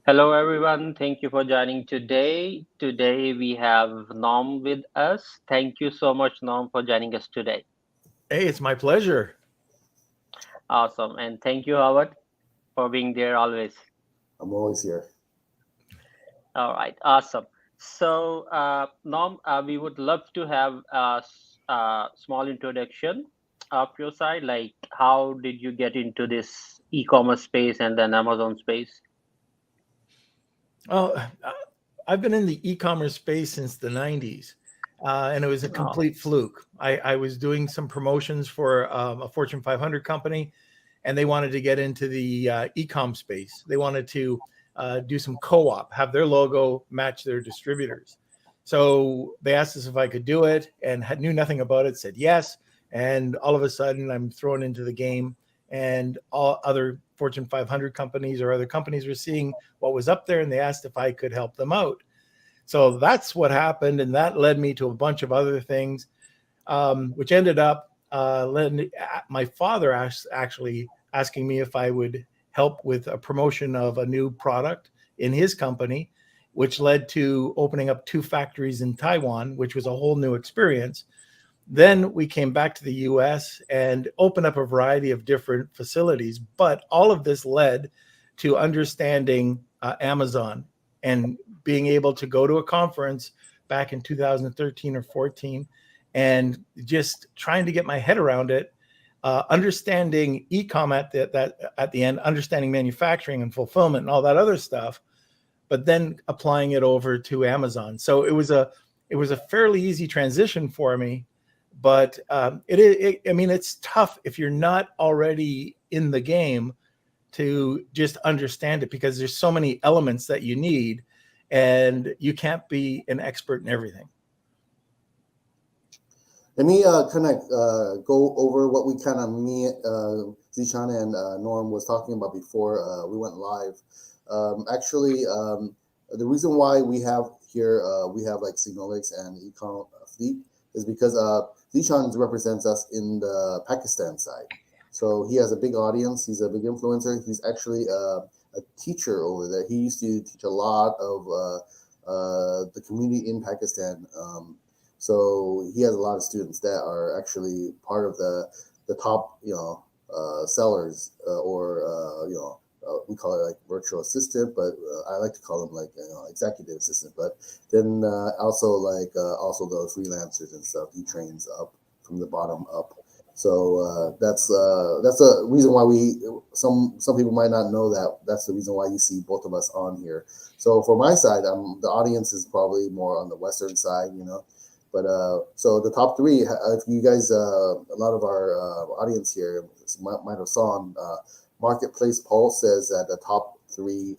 Hello, everyone. Thank you for joining today. Today we have Norm with us. Thank you so much, Norm, for joining us today. Hey, it's my pleasure. Awesome. And thank you, Howard, for being there always. I'm always here. All right. Awesome. So, Norm, we would love to have a small introduction of your side. Like, how did you get into this e-commerce space and then Amazon space? Oh, I've been in the e-commerce space since the 90s, and it was a Oh, complete fluke. I was doing some promotions for a Fortune 500 company, and they wanted to get into the e-com space. They wanted to do some co-op, have their logo match their distributors. So they asked us if I could do it, and knew nothing about it. Said yes, and all of a sudden I'm thrown into the game, and all other Fortune 500 companies or other companies were seeing what was up there, and they asked if I could help them out. So that's what happened, and that led me to a bunch of other things, which ended up my father actually asking me if I would help with a promotion of a new product in his company, which led to opening up two factories in Taiwan, which was a whole new experience. Then we came back to the US and opened up a variety of different facilities. But all of this led to understanding Amazon and being able to go to a conference back in 2013 or 14 and just trying to get my head around it, understanding e-com at the end, understanding manufacturing and fulfillment and all that other stuff, but then applying it over to Amazon. So it was a fairly easy transition for me, but I mean, it's tough if you're not already in the game to just understand it because there's so many elements that you need, and you can't be an expert in everything. Let me kind of go over what we kind of me, Zishan and Norm was talking about before we went live. The reason why we have here we have like Signolix and Econ Fleet is because Zishan represents us in the Pakistan side. So he has a big audience. He's a big influencer. He's actually a teacher over there. He used to teach a lot of the community in Pakistan. So he has a lot of students that are actually part of the top, sellers or we call it like virtual assistant, but I like to call them like executive assistant. But then also also the freelancers and stuff. He trains up from the bottom up. So that's a reason why we some people might not know that that's the reason why you see both of us on here. So for my side, the audience is probably more on the western side, but so the top three, if you guys, a lot of our audience here might have saw on Marketplace poll says that the top three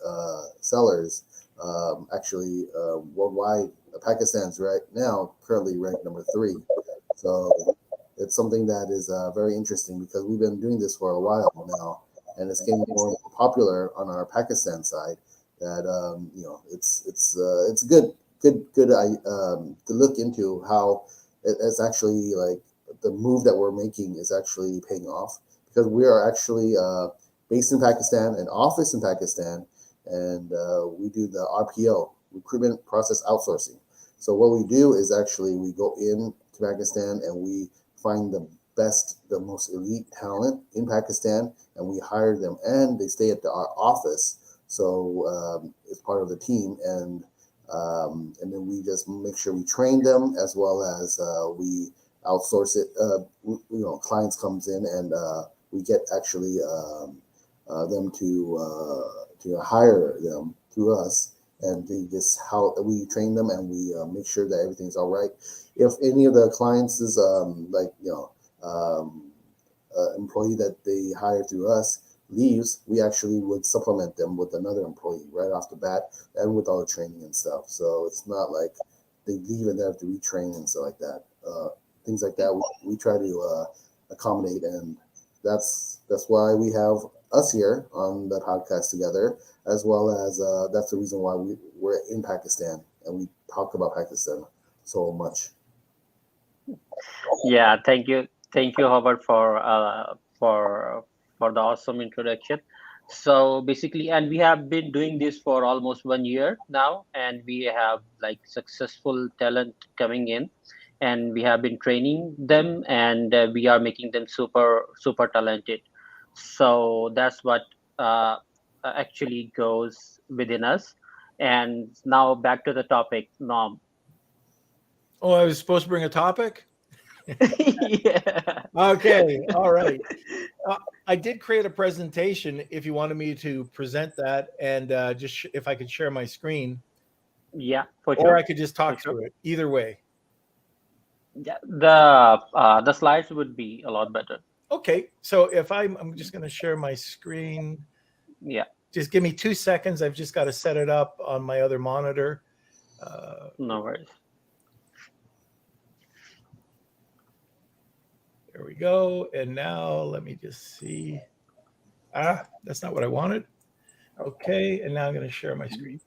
sellers actually worldwide, Pakistan's right now currently ranked number three. So it's something that is very interesting because we've been doing this for a while now, and it's getting more and more popular on our Pakistan side. That it's good to look into how it's actually like the move that we're making is actually paying off because we are actually based in Pakistan, an office in Pakistan, and we do the RPO, recruitment process outsourcing. So what we do is actually we go in to Pakistan and we find the best, the most elite talent in Pakistan, and we hire them, and they stay at our office. So it's part of the team, and then we just make sure we train them as well as we outsource it. Clients comes in and we get actually them to hire them through us, and they just how we train them and we make sure that everything's all right. If any of the clients is employee that they hire through us leaves, we actually would supplement them with another employee right off the bat and with all the training and stuff. So it's not like they leave and they have to retrain and stuff like that. Things like that we try to accommodate, and that's why we have us here on the podcast together, as well as that's the reason why we're in Pakistan and we talk about Pakistan so much. yeah. Thank you, Howard, for the awesome introduction. So basically, and we have been doing this for almost 1 year now, and we have like successful talent coming in, and we have been training them, and we are making them super talented. So that's what uh, actually goes within us. And now back to the topic, Norm. Oh, I was supposed to bring a topic. Yeah. Okay, all right. Uh, I did create a presentation if you wanted me to present that, and if I could share my screen, Yeah, for or sure, I could just for talk sure. through it. Either way. Yeah, the slides would be a lot better. Okay, so if I'm just going to share my screen. Yeah, Just give me 2 seconds. I've just got to set it up on my other monitor. Uh, no worries. there we go. And now let me just see. That's not what I wanted. Okay, and now I'm going to share my screen.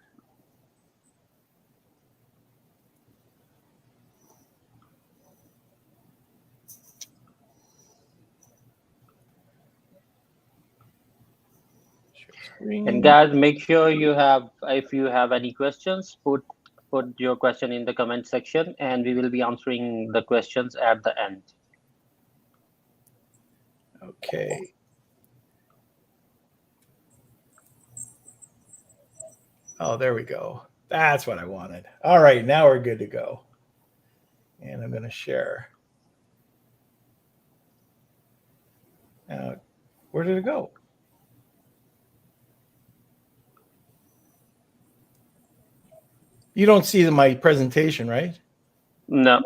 Share And screen. guys, make sure you have, if you have any questions, put your question in the comment section, and we will be answering the questions at the end. Okay. Oh, there we go. That's what I wanted. All right, now we're good to go. And I'm going to share. Now, where did it go? You don't see my presentation, right? No.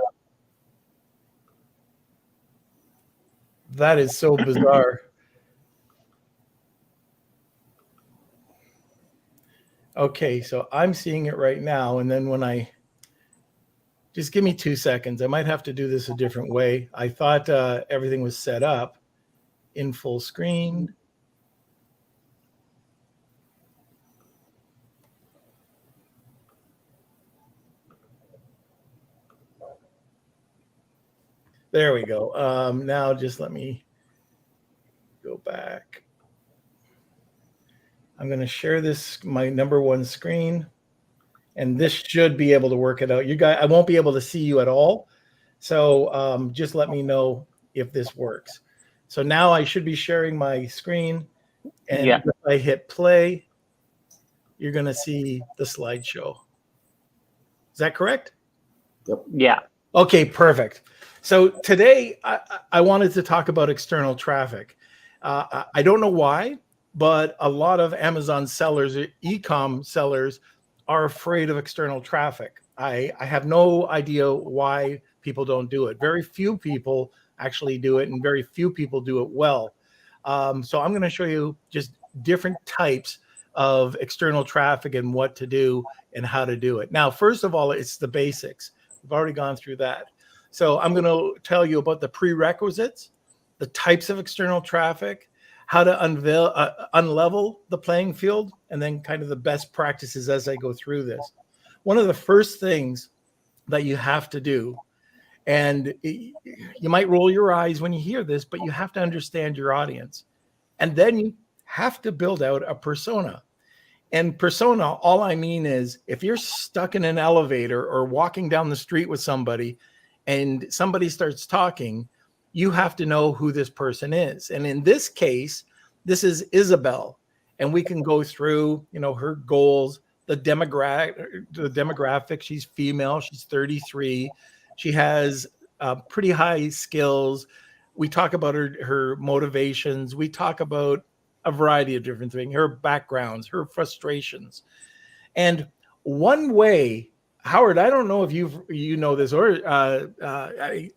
That is so bizarre. Okay, so I'm seeing it right now. And then when I just give me 2 seconds, I might have to do this a different way. I thought everything was set up in full screen. There we go. Now just let me go back. I'm going to share this, my number one screen, and this should be able to work it out. You guys, I won't be able to see you at all. So just let me know if this works. So now I should be sharing my screen, and Yeah. if I hit play, you're going to see the slideshow. Is that correct? Yep. Yeah. Okay, perfect. So today I wanted to talk about external traffic. I don't know why, but a lot of Amazon sellers, e-com sellers, are afraid of external traffic. I have no idea why people don't do it. Very few people actually do it, and very few people do it well. So I'm going to show you just different types of external traffic and what to do and how to do it. Now, first of all, it's the basics. We've already gone through that. So I'm going to tell you about the prerequisites, the types of external traffic, how to unlevel the playing field, and then kind of the best practices as I go through this. One of the first things that you have to do, and you might roll your eyes when you hear this, but you have to understand your audience. And then you have to build out a persona. And persona, all I mean is if you're stuck in an elevator or walking down the street with somebody and somebody starts talking, you have to know who this person is. And in this case, this is Isabel. And we can go through, her goals, the demographic. She's female, she's 33. She has pretty high skills. We talk about her motivations. We talk about a variety of different things, her backgrounds, her frustrations. And one way, Howard, I don't know if you know this, or I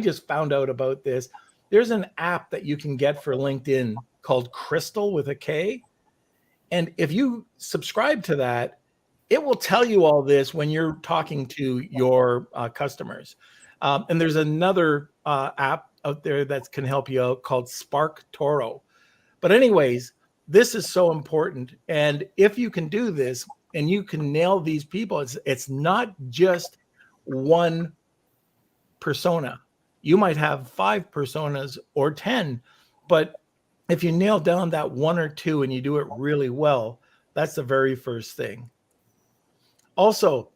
just found out about this. There's an app that you can get for LinkedIn called Crystal with a K. And if you subscribe to that, it will tell you all this when you're talking to your customers. And there's another app out there that can help you out called Spark Toro. But anyways, this is so important. And if you can do this and you can nail these people, it's not just one persona. You might have 5 personas or 10, but if you nail down that one or two and you do it really well, that's the very first thing. Also,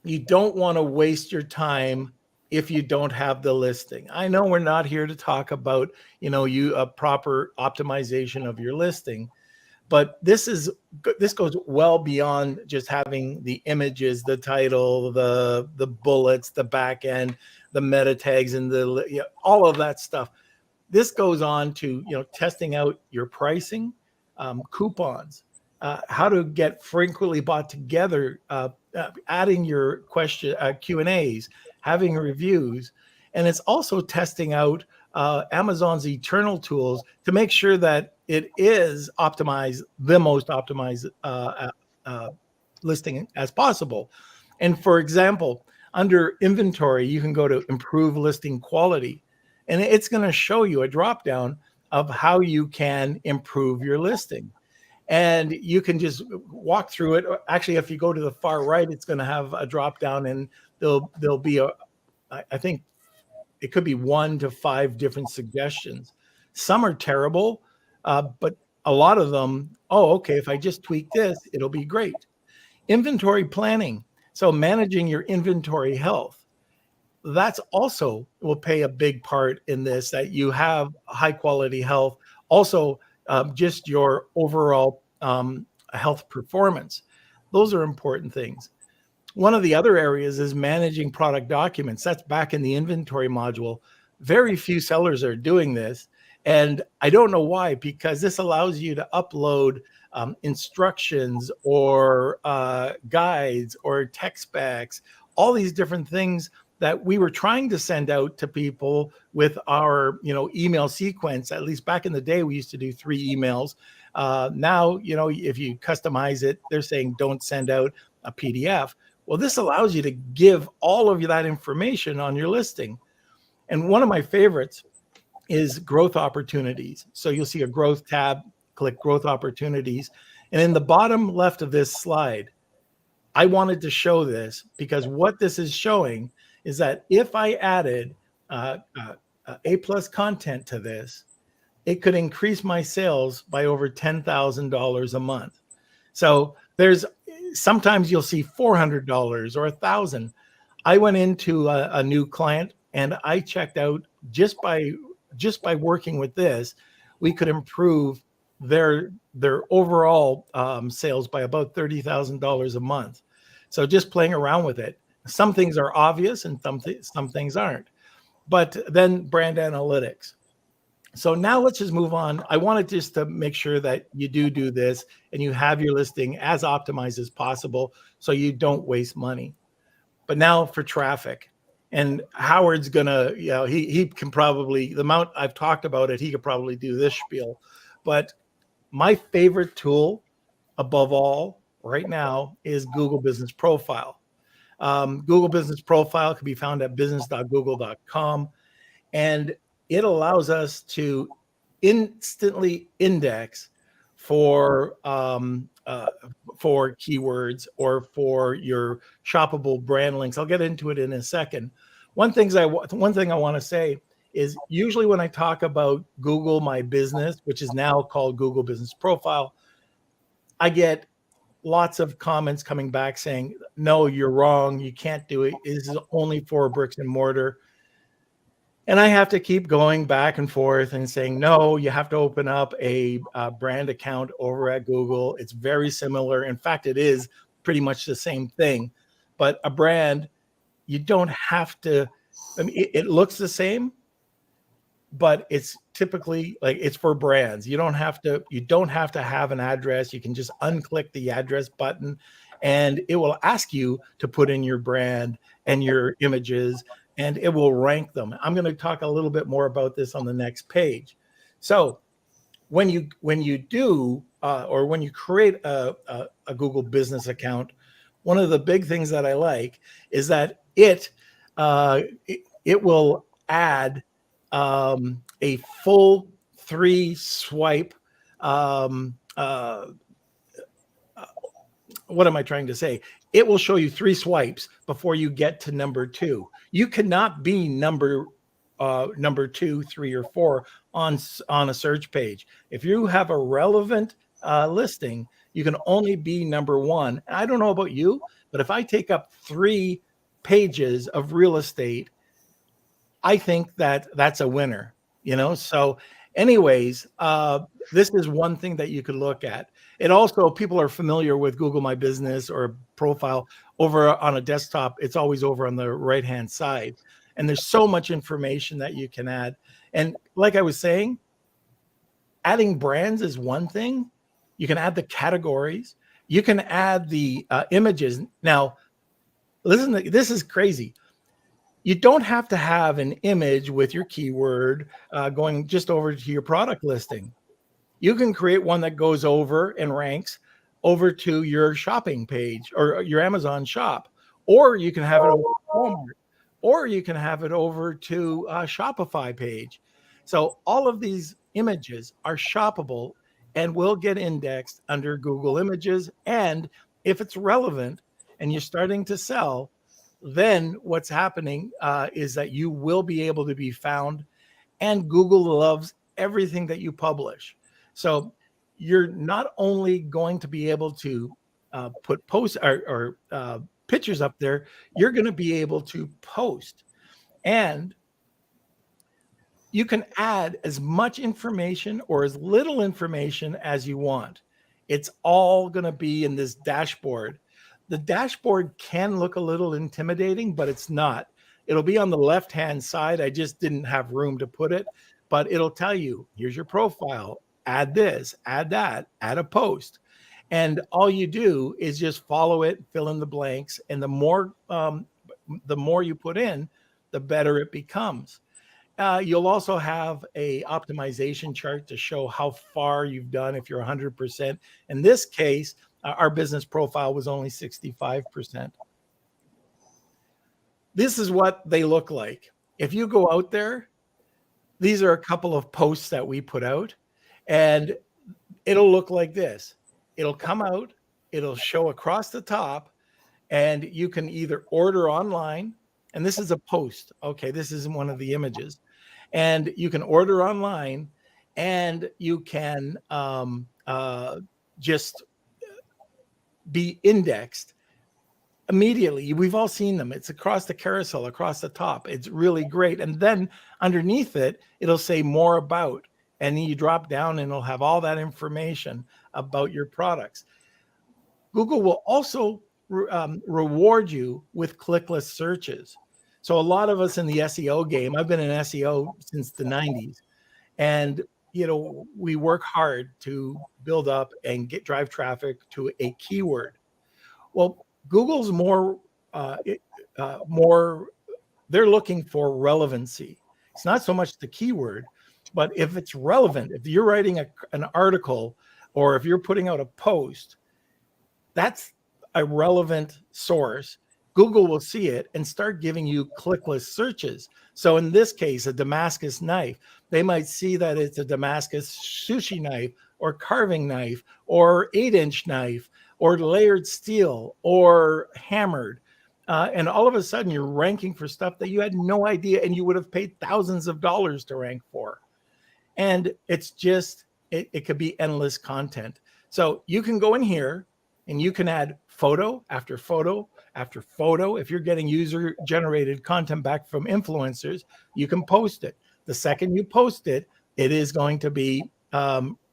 you don't want to waste your time if you don't have the listing. I know we're not here to talk about, you a proper optimization of your listing, but this goes well beyond just having the images, the title, the bullets, the back end, the meta tags, and all of that stuff. This goes on to testing out your pricing, coupons, how to get frequently bought together, adding your question Q&As, having reviews, and it's also testing out Amazon's internal tools to make sure that it is optimized, the most optimized listing as possible. And for example, under inventory, you can go to improve listing quality, and it's going to show you a drop down of how you can improve your listing. And you can just walk through it. Actually, if you go to the far right, it's going to have a drop down, and there'll be I think it could be 1 to 5 different suggestions. Some are terrible, but a lot of them, okay, if I just tweak this, it'll be great. Inventory planning. So managing your inventory health. That's also will play a big part in this, that you have high quality health. Also, just your overall health performance. Those are important things. One of the other areas is managing product documents. That's back in the inventory module. Very few sellers are doing this. And I don't know why, because this allows you to upload instructions or guides or tech specs, all these different things that we were trying to send out to people with our email sequence. At least back in the day, we used to do 3 emails. Now, if you customize it, they're saying don't send out a PDF. Well, this allows you to give all of that information on your listing. And one of my favorites is growth opportunities. So you'll see a growth tab, click growth opportunities. And in the bottom left of this slide, I wanted to show this because what this is showing is that if I added A+ content to this, it could increase my sales by over $10,000 a month. So sometimes you'll see $400 or $1,000. I went into a new client and I checked out just by working with this, we could improve their overall sales by about $30,000 a month. So just playing around with it. Some things are obvious and some things aren't. But then brand analytics. So now let's just move on. I wanted just to make sure that you do this and you have your listing as optimized as possible so you don't waste money. But now for traffic. And Howard's gonna, he can probably, the amount I've talked about it, he could probably do this spiel. But my favorite tool above all right now is Google Business Profile. Google Business Profile can be found at business.google.com. And it allows us to instantly index for keywords or for your shoppable brand links. I'll get into it in a second. One thing I want to say is usually when I talk about Google My Business, which is now called Google Business Profile, I get lots of comments coming back saying, no, you're wrong. You can't do it. This is only for bricks and mortar. And I have to keep going back and forth and saying, no, you have to open up a brand account over at Google. It's very similar. In fact, it is pretty much the same thing. But a brand, you don't have to, it looks the same, but it's typically like it's for brands. You don't have to have an address. You can just unclick the address button and it will ask you to put in your brand and your images, and it will rank them. I'm going to talk a little bit more about this on the next page. So when you do or when you create a Google business account, one of the big things that I like is that it will add a full 3 swipe. What am I trying to say? It will show you 3 swipes before you get to number 2. You cannot be number number 2, 3, or 4 on a search page. If you have a relevant listing, you can only be number 1. And I don't know about you, but if I take up 3 pages of real estate, I think that that's a winner, So, anyways, this is one thing that you could look at. It also, people are familiar with Google My Business or profile over on a desktop. It's always over on the right hand side. And there's so much information that you can add. And like I was saying, adding brands is one thing. You can add the categories. You can add the images. Now, listen, this is crazy. You don't have to have an image with your keyword going just over to your product listing. You can create one that goes over and ranks over to your shopping page or your Amazon shop, or you can have it over to Walmart, or you can have it over to a Shopify page. So all of these images are shoppable and will get indexed under Google Images. And if it's relevant and you're starting to sell, then what's happening is that you will be able to be found, and Google loves everything that you publish. So you're not only going to be able to put posts or pictures up there, you're going to be able to post, and you can add as much information or as little information as you want. It's all going to be in this dashboard. The dashboard can look a little intimidating, but it's not. It'll be on the left-hand side. I just didn't have room to put it, but it'll tell you, here's your profile, add this, add that, add a post. And all you do is just follow it, fill in the blanks. And the more you put in, the better it becomes. You'll also have a optimization chart to show how far you've done if you're 100%. In this case, our business profile was only 65%. This is what they look like. If you go out there, these are a couple of posts that we put out, and it'll look like this. It'll come out, it'll show across the top, and you can either order online, and this is a post. Okay, this isn't one of the images. And you can order online, and you can just be indexed immediately. We've all seen them. It's across the carousel, across the top. It's really great. And then underneath it, it'll say more about, and then you drop down and it'll have all that information about your products. Google will also reward you with clickless searches. So a lot of us in the SEO game, I've been in SEO since the 90s, and we work hard to build up and drive traffic to a keyword. Well, Google's more, they're looking for relevancy. It's not so much the keyword, but if it's relevant, if you're writing an article or if you're putting out a post, that's a relevant source. Google will see it and start giving you clickless searches. So in this case, a Damascus knife, they might see that it's a Damascus sushi knife or carving knife or 8-inch knife or layered steel or hammered. And all of a sudden you're ranking for stuff that you had no idea and you would have paid thousands of dollars to rank for. And it's just, it could be endless content. So you can go in here and you can add photo after photo after photo. If you're getting user generated content back from influencers, you can post it. The second you post it, it is going to be,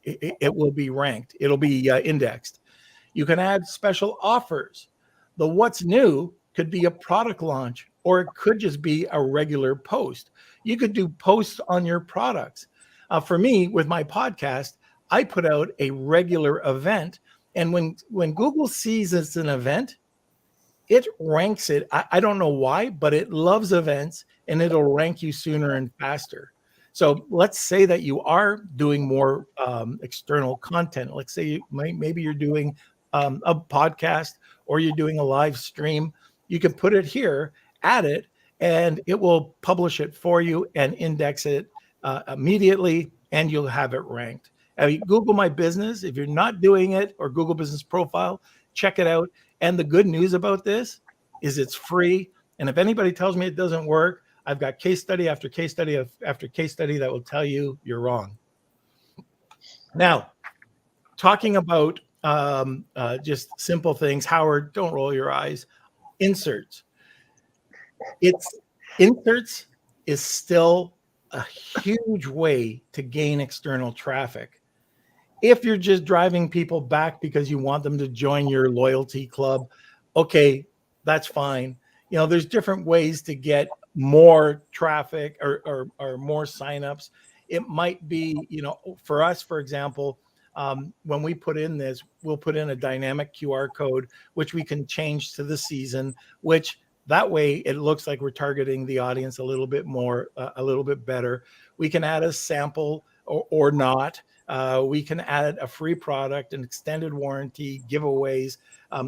it will be ranked. It'll be indexed. You can add special offers. The what's new could be a product launch, or it could just be a regular post. You could do posts on your products. For me, with my podcast, I put out a regular event. And when Google sees it's an event, it ranks it. I don't know why, but it loves events and it'll rank you sooner and faster. So let's say that you are doing more external content. Let's say maybe you're doing a podcast or you're doing a live stream. You can put it here, add it, and it will publish it for you and index it immediately, and you'll have it ranked. I mean, Google My Business, if you're not doing it, or Google Business Profile, check it out. And the good news about this is it's free. And if anybody tells me it doesn't work, I've got case study after case study after case study that will tell you you're wrong. Now, talking about just simple things, Howard, don't roll your eyes. Inserts. Inserts is still a huge way to gain external traffic. If you're just driving people back because you want them to join your loyalty club, okay, that's fine. There's different ways to get more traffic or more signups. It might be, for us, for example, when we put in this, we'll put in a dynamic QR code, which we can change to the season, which that way it looks like we're targeting the audience a little bit more, a little bit better. We can add a sample or not. We can add a free product, an extended warranty, giveaways.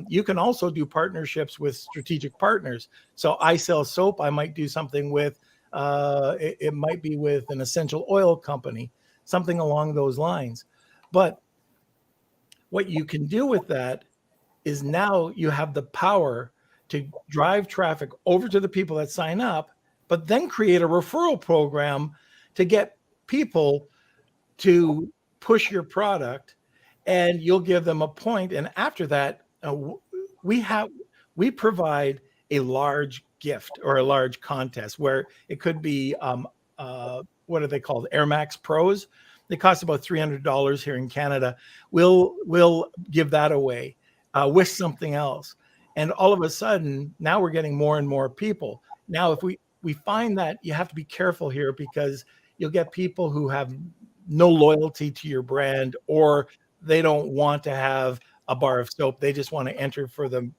You can also do partnerships with strategic partners. So I sell soap. I might do something with, it might be with an essential oil company, something along those lines. But what you can do with that is now you have the power to drive traffic over to the people that sign up, but then create a referral program to get people to push your product, and you'll give them a point. And after that, we provide a large gift or a large contest where it could be what are they called? Air Max Pros. They cost about $300 here in Canada. We'll give that away with something else. And all of a sudden, now we're getting more and more people. Now, if we find that you have to be careful here, because you'll get people who have no loyalty to your brand, or they don't want to have a bar of soap. They just want to enter for the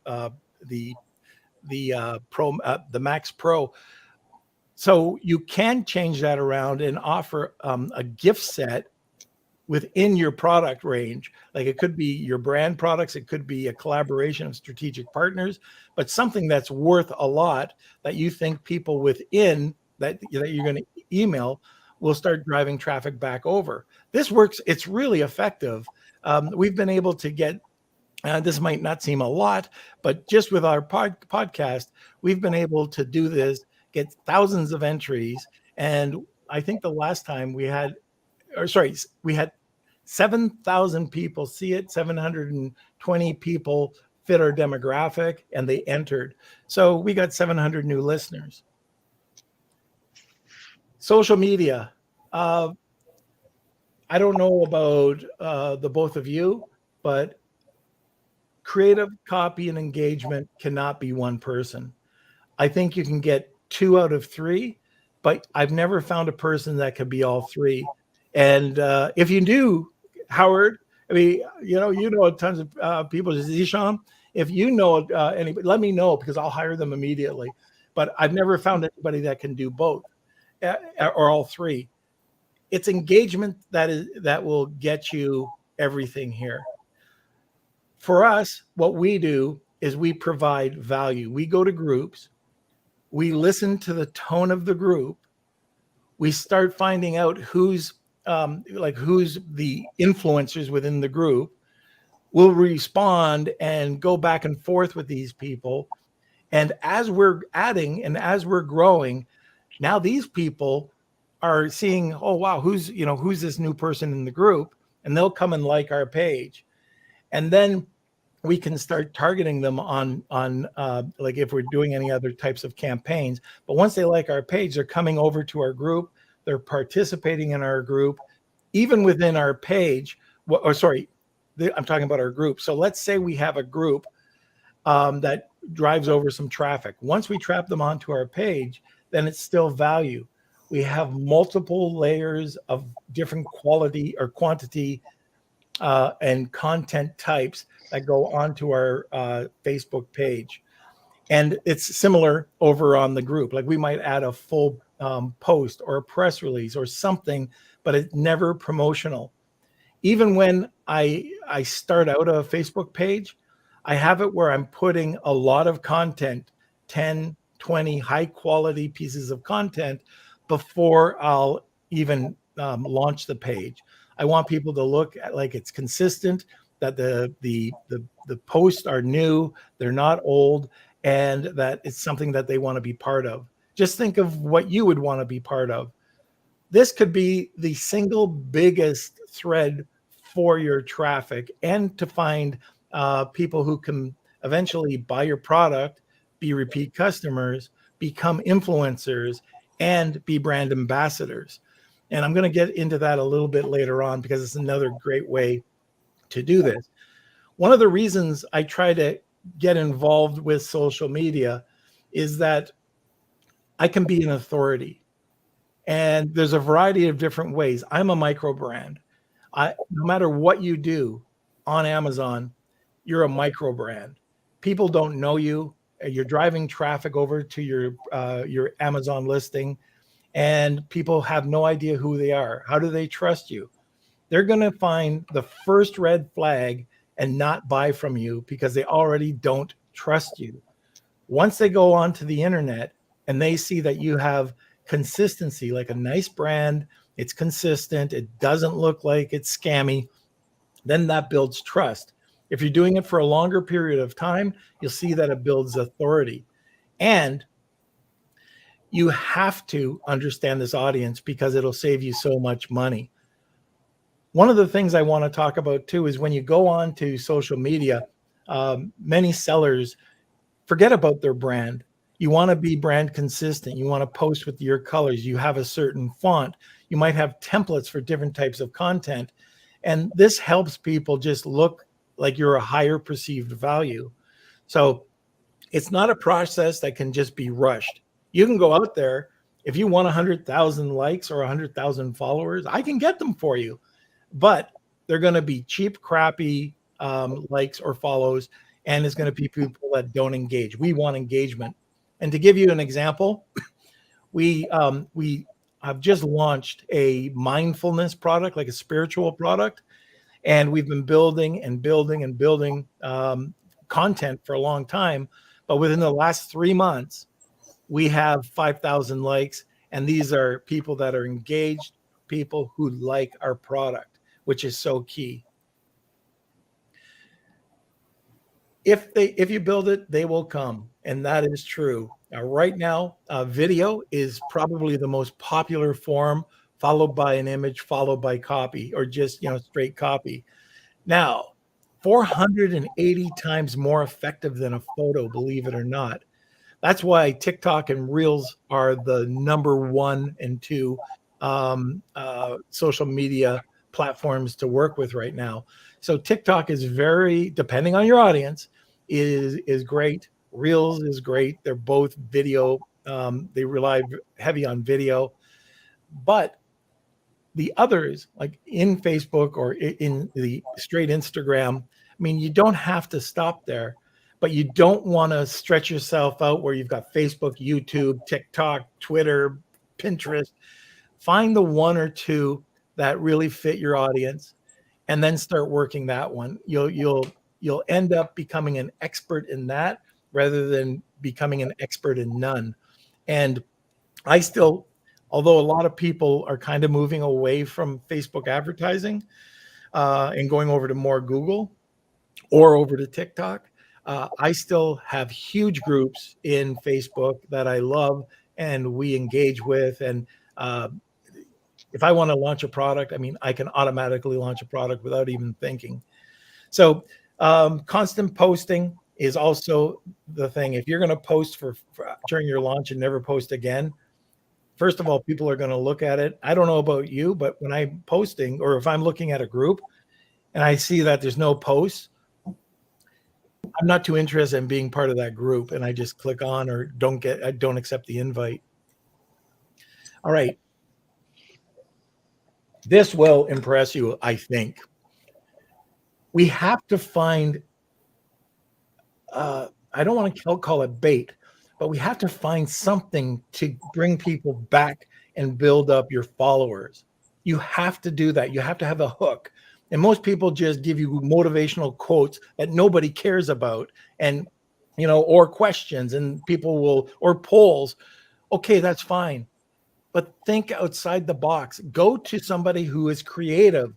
Max Pro. So you can change that around and offer a gift set within your product range. Like it could be your brand products, it could be a collaboration of strategic partners, but something that's worth a lot that you think people within that you're going to email will start driving traffic back over. This works. It's really effective. We've been able to get, this might not seem a lot, but just with our podcast, we've been able to do this, get thousands of entries. And I think the last time we had 7,000 people see it, 720 people fit our demographic, and they entered. So we got 700 new listeners. Social media. I don't know about the both of you, but creative copy and engagement cannot be one person. I think you can get 2 out of 3, but I've never found a person that could be all 3. And if you do, Howard, I mean, you know tons of people. Zishan, if you know anybody, let me know, because I'll hire them immediately. But I've never found anybody that can do both or all 3. It's engagement that will get you everything here. For us, what we do is we provide value. We go to groups. We listen to the tone of the group. We start finding out who's the influencers within the group. We'll respond and go back and forth with these people. And as we're adding and as we're growing, now these people are seeing, oh, wow, who's this new person in the group? And they'll come and like our page. And then we can start targeting them on like if we're doing any other types of campaigns. But once they like our page, they're coming over to our group. They're participating in our group, even within our page. I'm talking about our group. So let's say we have a group that drives over some traffic. Once we trap them onto our page, then it's still value. We have multiple layers of different quality or quantity and content types that go onto our Facebook page. And it's similar over on the group. Like we might add a full post or a press release or something, but it's never promotional. Even when I start out a Facebook page, I have it where I'm putting a lot of content, 10, 20 high quality pieces of content before I'll even launch the page. I want people to look at like it's consistent, that the posts are new, they're not old, and that it's something that they want to be part of. Just think of what you would want to be part of. This could be the single biggest thread for your traffic and to find people who can eventually buy your product, be repeat customers, become influencers, and be brand ambassadors. And I'm going to get into that a little bit later on because it's another great way to do this. One of the reasons I try to get involved with social media is that I can be an authority. And there's a variety of different ways. I'm a micro brand. No matter what you do on Amazon, you're a micro brand. People don't know you. You're driving traffic over to your Amazon listing, and people have no idea who they are. How do they trust you? They're going to find the first red flag and not buy from you because they already don't trust you. Once they go onto the internet and they see that you have consistency, like a nice brand, it's consistent, it doesn't look like it's scammy, then that builds trust. If you're doing it for a longer period of time, you'll see that it builds authority. And you have to understand this audience because it'll save you so much money. One of the things I want to talk about too is when you go on to social media, many sellers forget about their brand. You want to be brand consistent. You want to post with your colors. You have a certain font. You might have templates for different types of content. And this helps people just look like you're a higher perceived value. So it's not a process that can just be rushed. You can go out there. If you want 100,000 likes or 100,000 followers, I can get them for you. But they're going to be cheap, crappy likes or follows. And it's going to be people that don't engage. We want engagement. And to give you an example, we have just launched a mindfulness product, like a spiritual product. And we've been building and building and building content for a long time. But within the last 3 months, we have 5,000 likes. And these are people that are engaged, people who like our product, which is so key. If you build it, they will come. And that is true. Right now, video is probably the most popular form, followed by an image, followed by copy, or just, straight copy. Now, 480 times more effective than a photo, believe it or not. That's why TikTok and Reels are the number 1 and 2 social media platforms to work with right now. So TikTok is very, depending on your audience, is great. Reels is great. They're both video. They rely heavy on video. But the others, like in Facebook or in the straight Instagram, I mean, you don't have to stop there, but you don't want to stretch yourself out where you've got Facebook, YouTube, TikTok, Twitter, Pinterest. Find the 1 or 2 that really fit your audience, and then start working that one. You'll end up becoming an expert in that rather than becoming an expert in none. And I still, although a lot of people are kind of moving away from Facebook advertising and going over to more Google or over to TikTok, I still have huge groups in Facebook that I love and we engage with. And if I want to launch a product, I mean, I can automatically launch a product without even thinking. So constant posting is also the thing. If you're going to post for during your launch and never post again, first of all, people are going to look at it. I don't know about you, but when I'm posting, or if I'm looking at a group and I see that there's no posts, I'm not too interested in being part of that group, and I just click on or I don't accept the invite. All right. This will impress you, I think. We have to find, I don't want to call it bait, but we have to find something to bring people back and build up your followers. You have to do that. You have to have a hook. And most people just give you motivational quotes that nobody cares about, and, or questions, and people will, or polls. Okay, that's fine. But think outside the box. Go to somebody who is creative,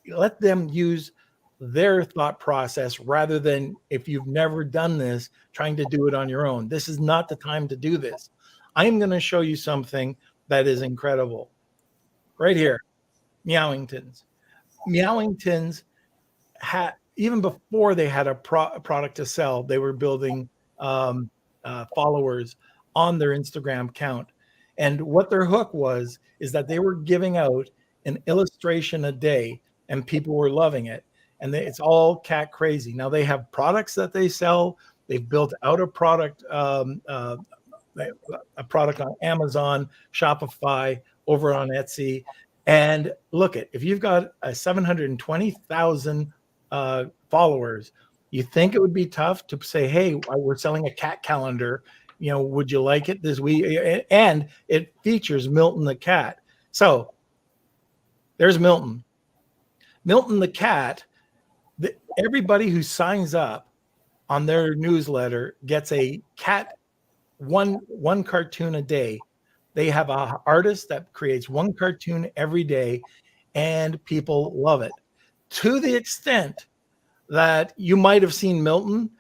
let them use their thought process rather than, if you've never done this, trying to do it on your own. This is not the time to do this. I'm going to show you something that is incredible. Right here, Meowingtons. Meowingtons had, even before they had a product to sell, they were building um, followers on their Instagram account. And what their hook was is that they were giving out an illustration a day, and people were loving it. And it's all cat crazy. Now they have products that they sell. They've built out a product on Amazon, Shopify, over on Etsy. And look at, if you've got a 720,000 followers, you think it would be tough to say, hey, we're selling a cat calendar. Would you like it this week? And it features Milton the cat. So there's Milton. Milton the cat. Everybody who signs up on their newsletter gets a cat, one cartoon a day. They have an artist that creates one cartoon every day, and people love it, to the extent that you might have seen Milton.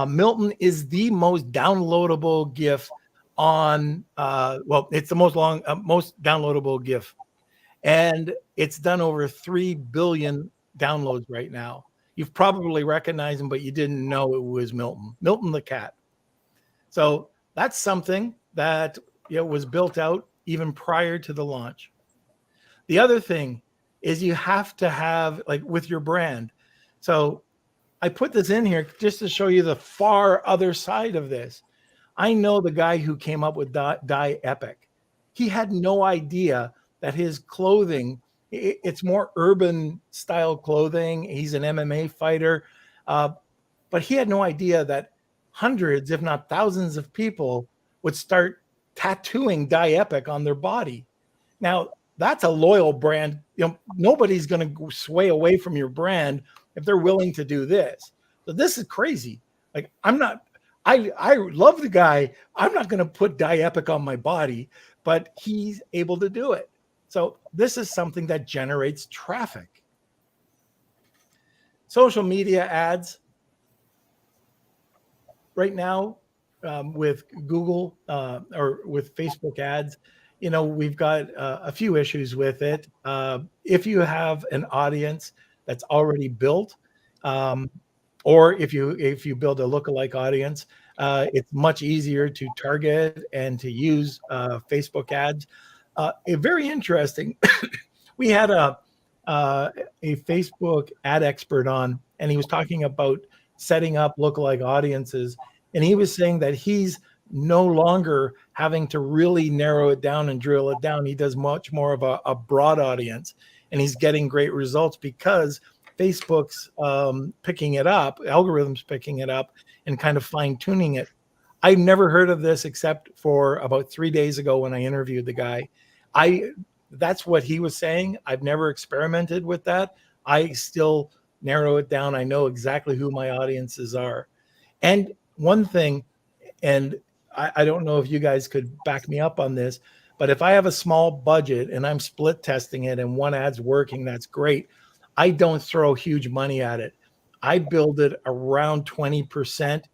Milton is the most downloadable GIF on, it's the most downloadable GIF. And it's done over 3 billion downloads right now. You've probably recognized him, but you didn't know it was Milton the cat. So that's something that was built out even prior to the launch. The other thing is you have to have, like, with your brand. So I put this in here just to show you the far other side of this. I know the guy who came up with Die Epic. He had no idea that his clothing, it's more urban style clothing. He's an MMA fighter. But he had no idea that hundreds, if not thousands of people would start tattooing Die Epic on their body. Now, that's a loyal brand. Nobody's going to sway away from your brand if they're willing to do this. So this is crazy. Like, I love the guy. I'm not going to put Die Epic on my body, but he's able to do it. So this is something that generates traffic. Social media ads. Right now, with Google or with Facebook ads, we've got a few issues with it. If you have an audience that's already built, or if you build a lookalike audience, it's much easier to target and to use Facebook ads. Very interesting. We had a Facebook ad expert on, and he was talking about setting up lookalike audiences. And he was saying that he's no longer having to really narrow it down and drill it down. He does much more of a broad audience, and he's getting great results because Facebook's picking it up, algorithms picking it up and kind of fine tuning it. I've never heard of this except for about 3 days ago when I interviewed the guy. That's what he was saying. I've never experimented with that. I still narrow it down. I know exactly who my audiences are. And one thing, and I don't know if you guys could back me up on this, but if I have a small budget and I'm split testing it and one ad's working, that's great. I don't throw huge money at it. I build it around 20%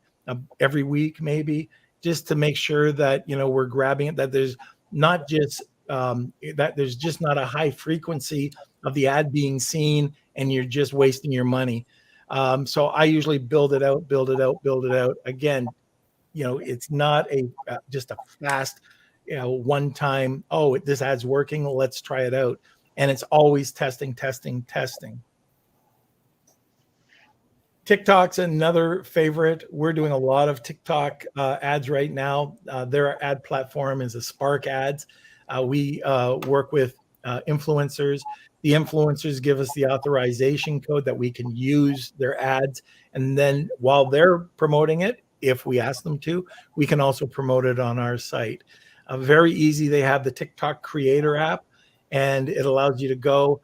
every week, maybe, just to make sure that, we're grabbing it, that there's not just not a high frequency of the ad being seen and you're just wasting your money. So I usually build it out. Again, it's not just a fast, one time, oh, this ad's working, let's try it out. And it's always testing. TikTok's another favorite. We're doing a lot of TikTok ads right now. Their ad platform is a Spark Ads. We work with influencers. The influencers give us the authorization code that we can use their ads. And then while they're promoting it, if we ask them to, we can also promote it on our site. Very easy. They have the TikTok Creator app, and it allows you to go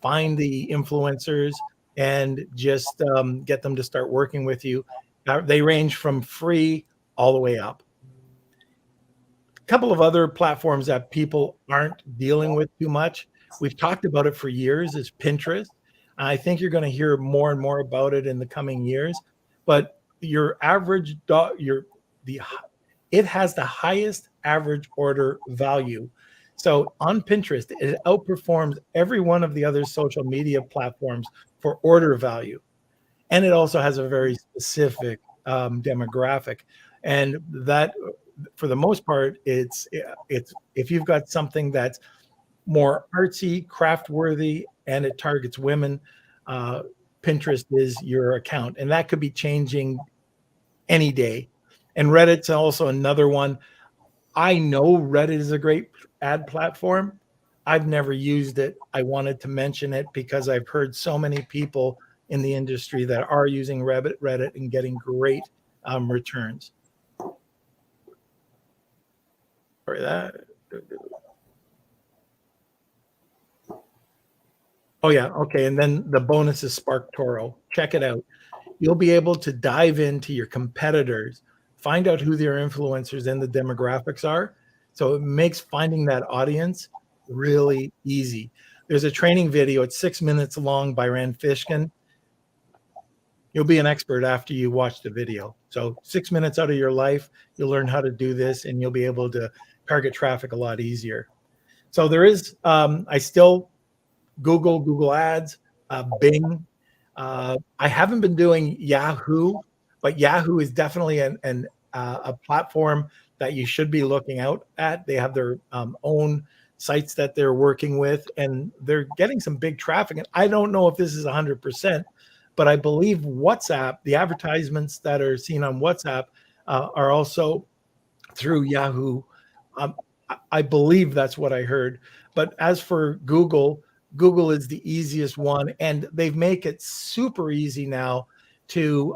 find the influencers and just get them to start working with you. They range from free all the way up. A couple of other platforms that people aren't dealing with too much, we've talked about it for years, is Pinterest. I think you're going to hear more and more about it in the coming years. But your average dog, it has the highest average order value. So on Pinterest, it outperforms every one of the other social media platforms for order value. And it also has a very specific demographic. And that, for the most part, it's if you've got something that's more artsy, craft worthy, and it targets women, uh, Pinterest is your account. And that could be changing any day. And Reddit's also another one. I know Reddit is a great ad platform. I've never used it. I wanted to mention it because I've heard so many people in the industry that are using Reddit and getting great returns. For that. Oh yeah, okay. And then the bonus is Spark Toro. Check it out. You'll be able to dive into your competitors, find out who their influencers and the demographics are. So it makes finding that audience really easy. There's a training video, it's 6 minutes long by Rand Fishkin. You'll be an expert after you watch the video. So 6 minutes out of your life, you'll learn how to do this and you'll be able to target traffic a lot easier. So there is, I still Google Ads, Bing. I haven't been doing Yahoo, but Yahoo is definitely a platform that you should be looking out at. They have their own sites that they're working with, and they're getting some big traffic. And I don't know if this is 100%, but I believe WhatsApp, the advertisements that are seen on WhatsApp are also through Yahoo. I believe that's what I heard. But as for Google, Google is the easiest one, and they make it super easy now to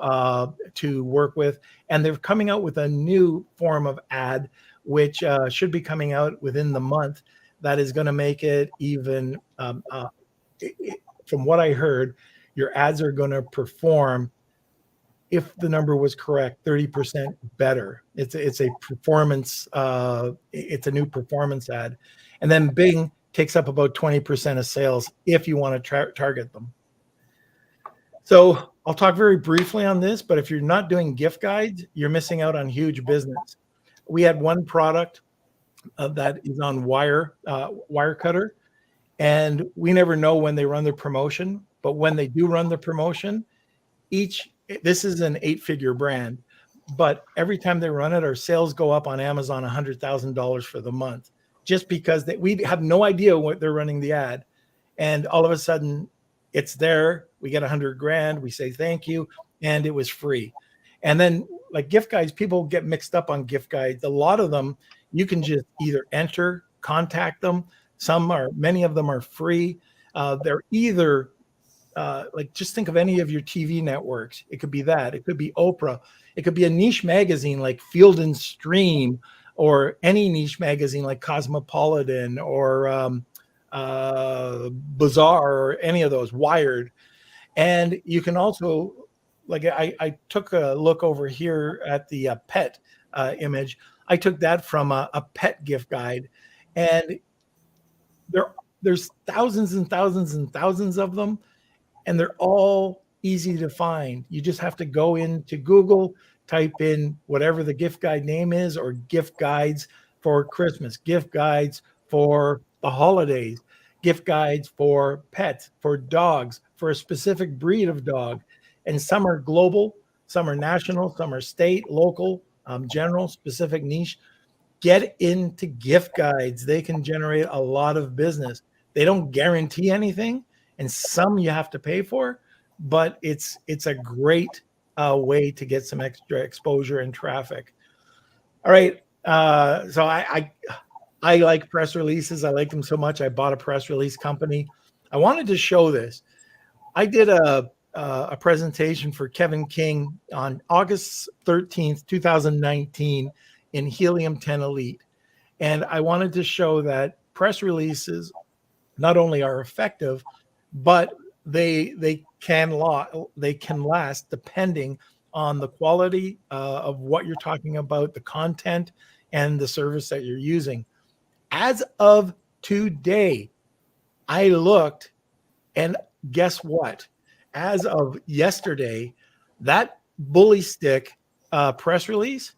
work with. And they're coming out with a new form of ad, which should be coming out within the month. That is going to make it even. From what I heard, your ads are going to perform, if the number was correct, 30% better. It's a performance. It's a new performance ad, and then Bing takes up about 20% of sales if you want to target them. So I'll talk very briefly on this, but if you're not doing gift guides, you're missing out on huge business. We had one product that is on Wirecutter, and we never know when they run their promotion, but when they do run the promotion, this is an 8-figure brand, but every time they run it, our sales go up on Amazon $100,000 for the month, just because we have no idea what they're running the ad. And all of a sudden it's there. We get $100,000. We say, thank you. And it was free. And then like gift guides, people get mixed up on gift guides. A lot of them, you can just either enter, contact them. Many of them are free. They're either like, just think of any of your TV networks. It could be that. It could be Oprah. It could be a niche magazine like Field and Stream, or any niche magazine like Cosmopolitan or Bazaar, or any of those, Wired. And you can also, like I took a look over here at the pet image. I took that from a pet gift guide, and there's thousands and thousands and thousands of them, and they're all easy to find. You just have to go into Google, type in whatever the gift guide name is, or gift guides for Christmas, gift guides for the holidays, gift guides for pets, for dogs, for a specific breed of dog. And some are global, some are national, some are state, local, general, specific niche. Get into gift guides. They can generate a lot of business. They don't guarantee anything, and some you have to pay for, but it's a great way to get some extra exposure and traffic. All right. So I like press releases. I like them so much. I bought a press release company. I wanted to show this. I did a presentation for Kevin King on August 13th, 2019 in Helium 10 Elite. And I wanted to show that press releases not only are effective, but they can last depending on the quality of what you're talking about, the content, and the service that you're using. As of today, I looked, and guess what? As of yesterday, that bully stick press release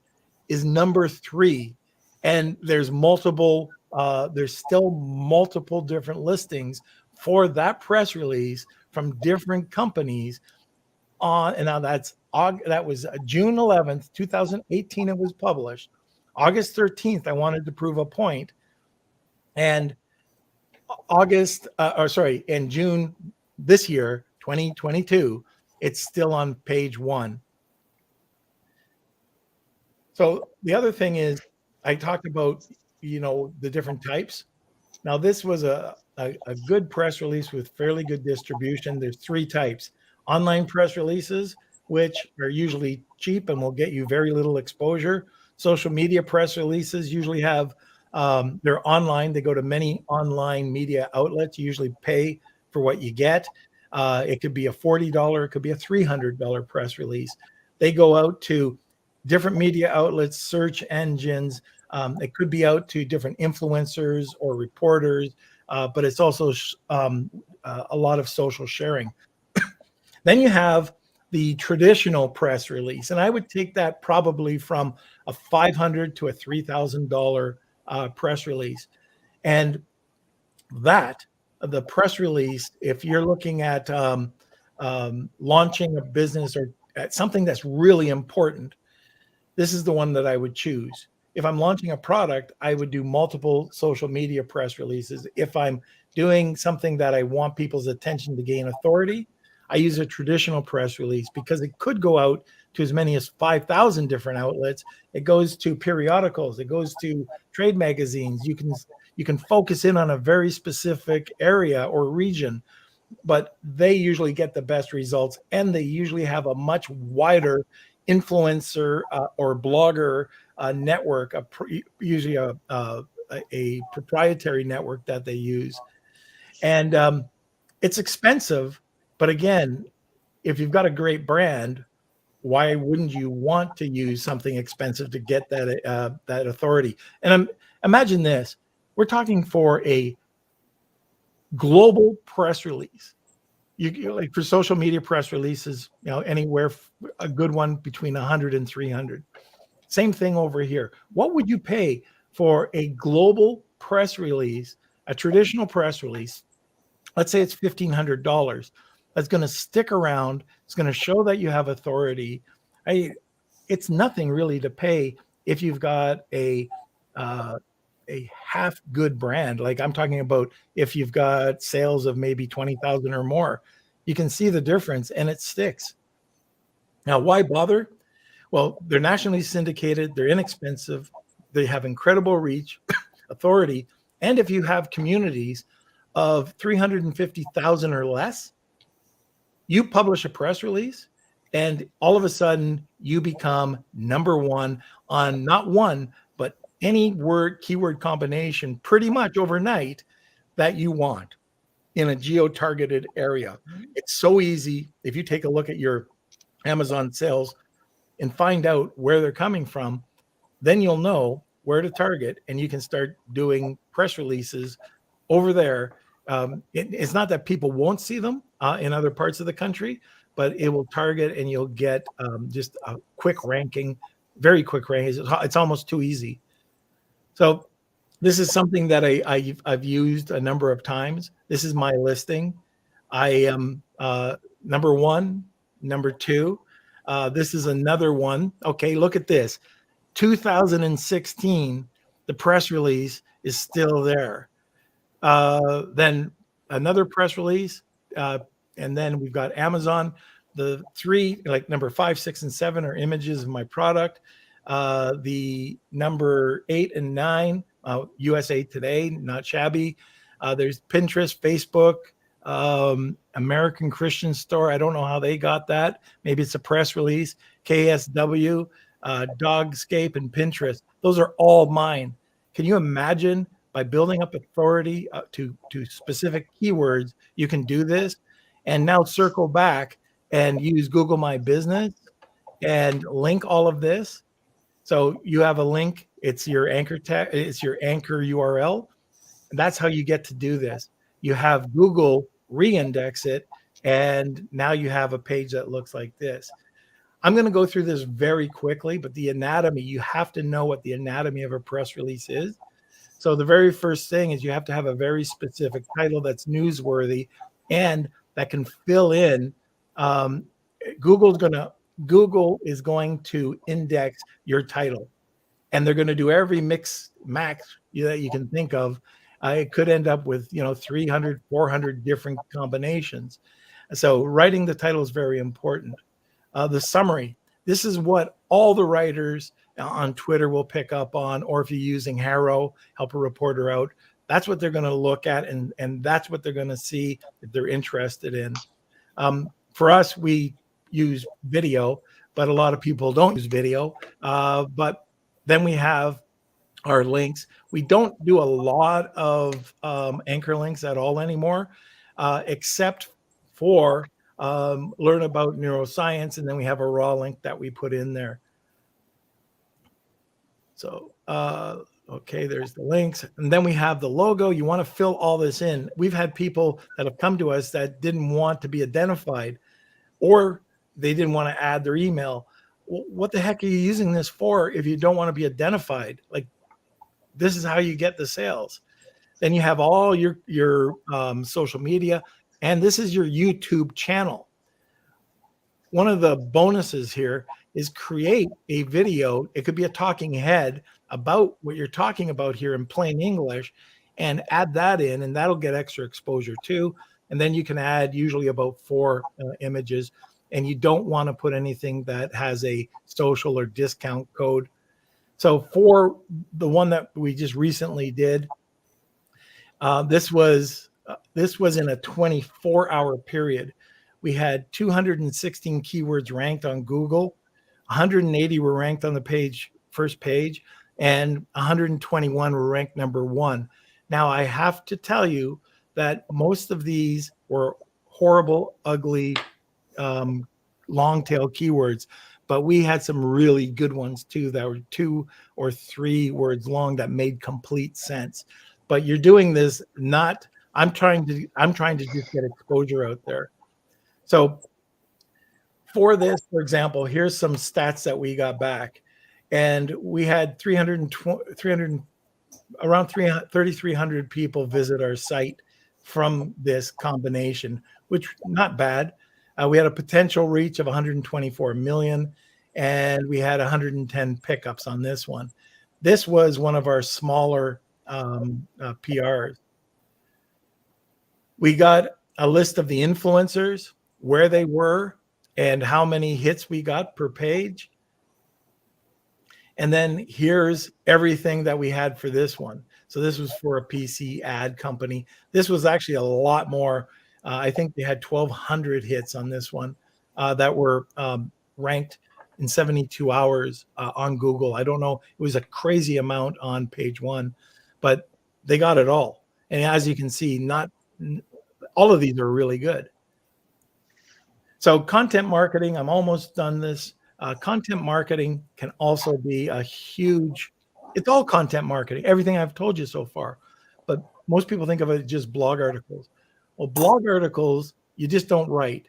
is number 3, and there's multiple. There's still multiple different listings for that press release from different companies on. And now that was June 11th, 2018. It was published. August 13th, I wanted to prove a point, and in June this year, 2022, it's still on page 1. So the other thing is, I talked about, the different types. Now, this was a good press release with fairly good distribution. There's 3 types. Online press releases, which are usually cheap and will get you very little exposure. Social media press releases usually have, they're online. They go to many online media outlets. You usually pay for what you get. It could be a $40, it could be a $300 press release. They go out to different media outlets, search engines. It could be out to different influencers or reporters, but it's also a lot of social sharing. Then you have the traditional press release, and I would take that probably from a $500 to a $3,000 press release. And the press release, if you're looking at launching a business or at something that's really important, this is the one that I would choose. If I'm launching a product, I would do multiple social media press releases. If I'm doing something that I want people's attention to gain authority, I use a traditional press release because it could go out to as many as 5,000 different outlets. It goes to periodicals. It goes to trade magazines. You can focus in on a very specific area or region, but they usually get the best results, and they usually have a much wider influencer or blogger network, usually a proprietary network that they use. And it's expensive, but again, if you've got a great brand, why wouldn't you want to use something expensive to get that authority? And imagine this: we're talking for a global press release. You like for social media press releases, anywhere a good one between 100 and 300. Same thing over here. What would you pay for a global press release, a traditional press release? Let's say it's $1,500. That's going to stick around. It's going to show that you have authority. It's nothing really to pay if you've got a half good brand. Like I'm talking about if you've got sales of maybe 20,000 or more, you can see the difference and it sticks. Now, why bother? Well, they're nationally syndicated. They're inexpensive. They have incredible reach, authority. And if you have communities of 350,000 or less, you publish a press release and all of a sudden you become number 1 on not one, but any keyword combination pretty much overnight that you want in a geo-targeted area. It's so easy. If you take a look at your Amazon sales and find out where they're coming from, then you'll know where to target and you can start doing press releases over there. It's not that people won't see them in other parts of the country, but it will target and you'll get just a quick ranking, very quick ranking. It's almost too easy. So this is something that I've used a number of times. This is my listing. I am number 1, number 2. This is another one. Okay, look at this. 2016, the press release is still there. Then another press release, and then we've got Amazon. The 3, like number 5, 6, and 7 are images of my product. The number 8 and 9, USA Today, not shabby. There's Pinterest, Facebook, American Christian Store. I don't know how they got that. Maybe it's a press release. KSW, Dogscape, and Pinterest. Those are all mine. Can you imagine? By building up authority to specific keywords, you can do this. And now circle back and use Google My Business and link all of this. So you have a link. It's your anchor tag. It's your anchor URL. And that's how you get to do this. You have Google re-index it, and now you have a page that looks like this. I'm going to go through this very quickly, but the anatomy, you have to know what the anatomy of a press release is. So the very first thing is you have to have a very specific title that's newsworthy and that can fill in. Um, Google is going to index your title, and they're going to do every mix max that you can think of. It could end up with 300, 400 different combinations. So writing the title is very important. The summary. This is what all the writers on Twitter will pick up on, or if you're using Harrow, help a reporter out. That's what they're going to look at, and that's what they're going to see if they're interested in. For us, we use video, but a lot of people don't use video. But then we have our links. We don't do a lot of anchor links at all anymore, except for learn about neuroscience, and then we have a raw link that we put in there. So, okay, there's the links. And then we have the logo. You want to fill all this in. We've had people that have come to us that didn't want to be identified, or they didn't want to add their email. What the heck are you using this for if you don't want to be identified? Like, this is how you get the sales. Then you have all your social media, and this is your YouTube channel. One of the bonuses here is create a video. It could be a talking head about what you're talking about here in plain English, and add that in, and that'll get extra exposure too. And then you can add usually about 4 images, and you don't want to put anything that has a social or discount code. So for the one that we just recently did, this was in a 24-hour period. We had 216 keywords ranked on Google, 180 were ranked on the first page, and 121 were ranked number 1. Now, I have to tell you that most of these were horrible, ugly, long tail keywords, but we had some really good ones too that were 2 or 3 words long that made complete sense. But you're doing this not, I'm trying to just get exposure out there. So for this, for example, here's some stats that we got back. And we had 3,300 people visit our site from this combination, which not bad. We had a potential reach of 124 million, and we had 110 pickups on this one. This was one of our smaller PRs. We got a list of the influencers, where they were, and how many hits we got per page. And then here's everything that we had for this one. So this was for a PC ad company. This was actually a lot more. I think they had 1,200 hits on this one that were ranked in 72 hours on Google. I don't know. It was a crazy amount on page 1, but they got it all. And as you can see, not all of these are really good. So content marketing, I'm almost done this. Content marketing can also be a huge, it's all content marketing, everything I've told you so far. But most people think of it as just blog articles. Well, blog articles, you just don't write.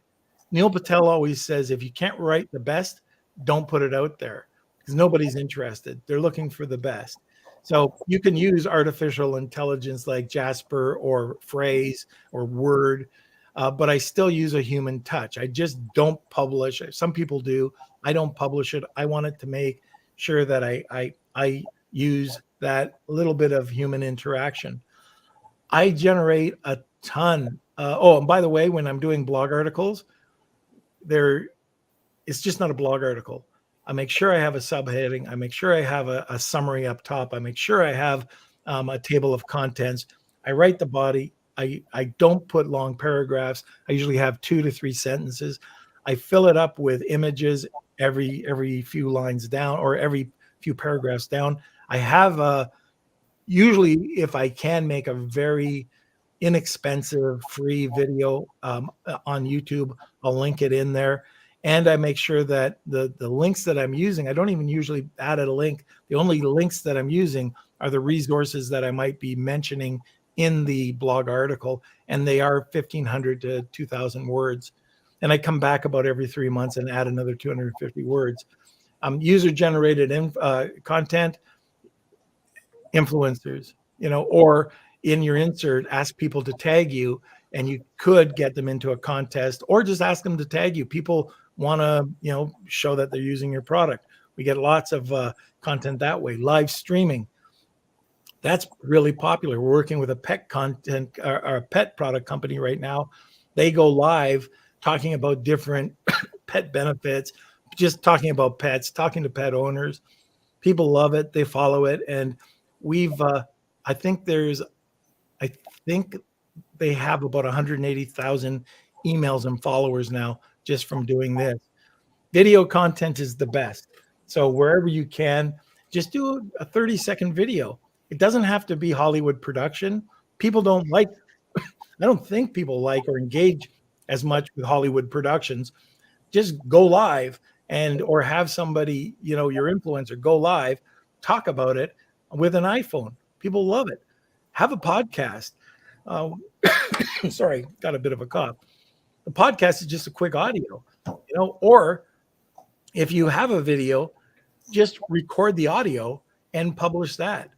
Neil Patel always says, if you can't write the best, don't put it out there, because nobody's interested. They're looking for the best. So you can use artificial intelligence like Jasper or Phrase or Word, but I still use a human touch. I just don't publish. Some people do. I don't publish it. I want it to make sure that I use that little bit of human interaction. I generate a ton. And by the way, when I'm doing blog articles, it's just not a blog article. I make sure I have a subheading. I make sure I have a summary up top. I make sure I have a table of contents. I write the body. I don't put long paragraphs. I usually have 2 to 3 sentences. I fill it up with images every few lines down, or every few paragraphs down. I have usually, if I can, make a very inexpensive free video on YouTube. I'll link it in there. And I make sure that the links that I'm using, I don't even usually add a link. The only links that I'm using are the resources that I might be mentioning in the blog article, and they are 1,500 to 2,000 words. and I come back about every 3 months and add another 250 words. User-generated content, influencers, or in your insert, ask people to tag you, and you could get them into a contest, or just ask them to tag you. People want to, show that they're using your product. We get lots of content that way. Live streaming, that's really popular. We're working with a pet content or a pet product company right now. They go live talking about different pet benefits, just talking about pets, talking to pet owners. People love it. They follow it. And we've, I think they have about 180,000 emails and followers now just from doing this. Video content is the best. So wherever you can, just do a 30-second video. It doesn't have to be Hollywood production. People don't like, I don't think people like or engage as much with Hollywood productions. Just go live or have somebody, your influencer, go live, talk about it with an iPhone. People love it. Have a podcast. Sorry, got a bit of a cough. The podcast is just a quick audio, or if you have a video, just record the audio and publish that.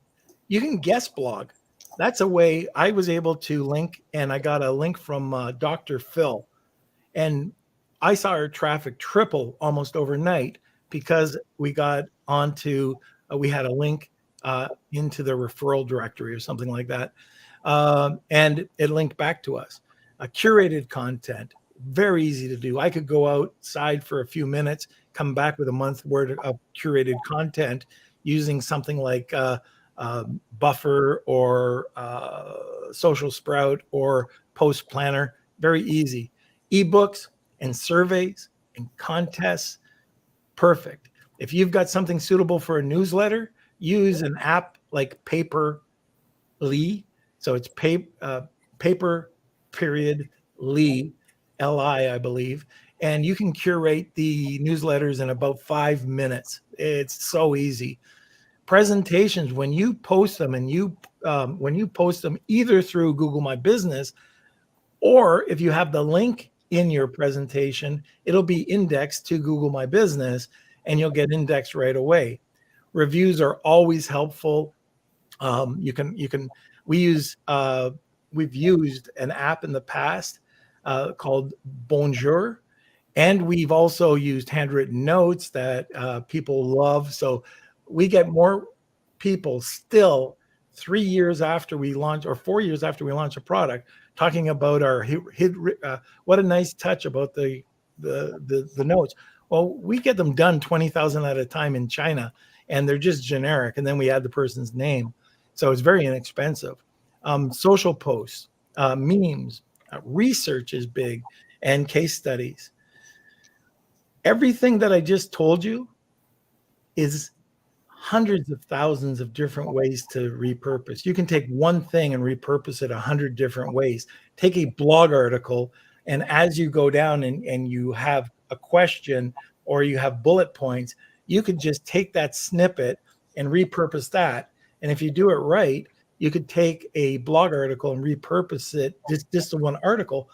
You can guest blog. That's a way I was able to link, and I got a link from Dr. Phil. And I saw our traffic triple almost overnight because we got onto, we had a link into the referral directory or something like that. And it linked back to us. Curated content, very easy to do. I could go outside for a few minutes, come back with a month's worth of curated content using something like Buffer or Social Sprout or Post Planner. Very easy. Ebooks and surveys and contests, perfect. If you've got something suitable for a newsletter, use an app like Paper.ly. So it's paper period Lee, L-I, I believe. And you can curate the newsletters in about 5 minutes. It's so easy. Presentations, when you post them when you post them either through Google My Business, or if you have the link in your presentation, it'll be indexed to Google My Business and you'll get indexed right away. Reviews are always helpful. We've used an app in the past called Bonjour, and we've also used handwritten notes that people love. So we get more people still 3 years after we launch, or 4 years after we launch a product, talking about our what a nice touch about the notes. Well, we get them done 20,000 at a time in China, and they're just generic, and then we add the person's name. So it's very inexpensive. Social posts, memes, research is big, and case studies. Everything that I just told you is hundreds of thousands of different ways to repurpose. You can take one thing and repurpose it 100 different ways. Take a blog article, and as you go down and you have a question or you have bullet points, you could just take that snippet and repurpose that. And if you do it right, you could take a blog article and repurpose it, just the one article,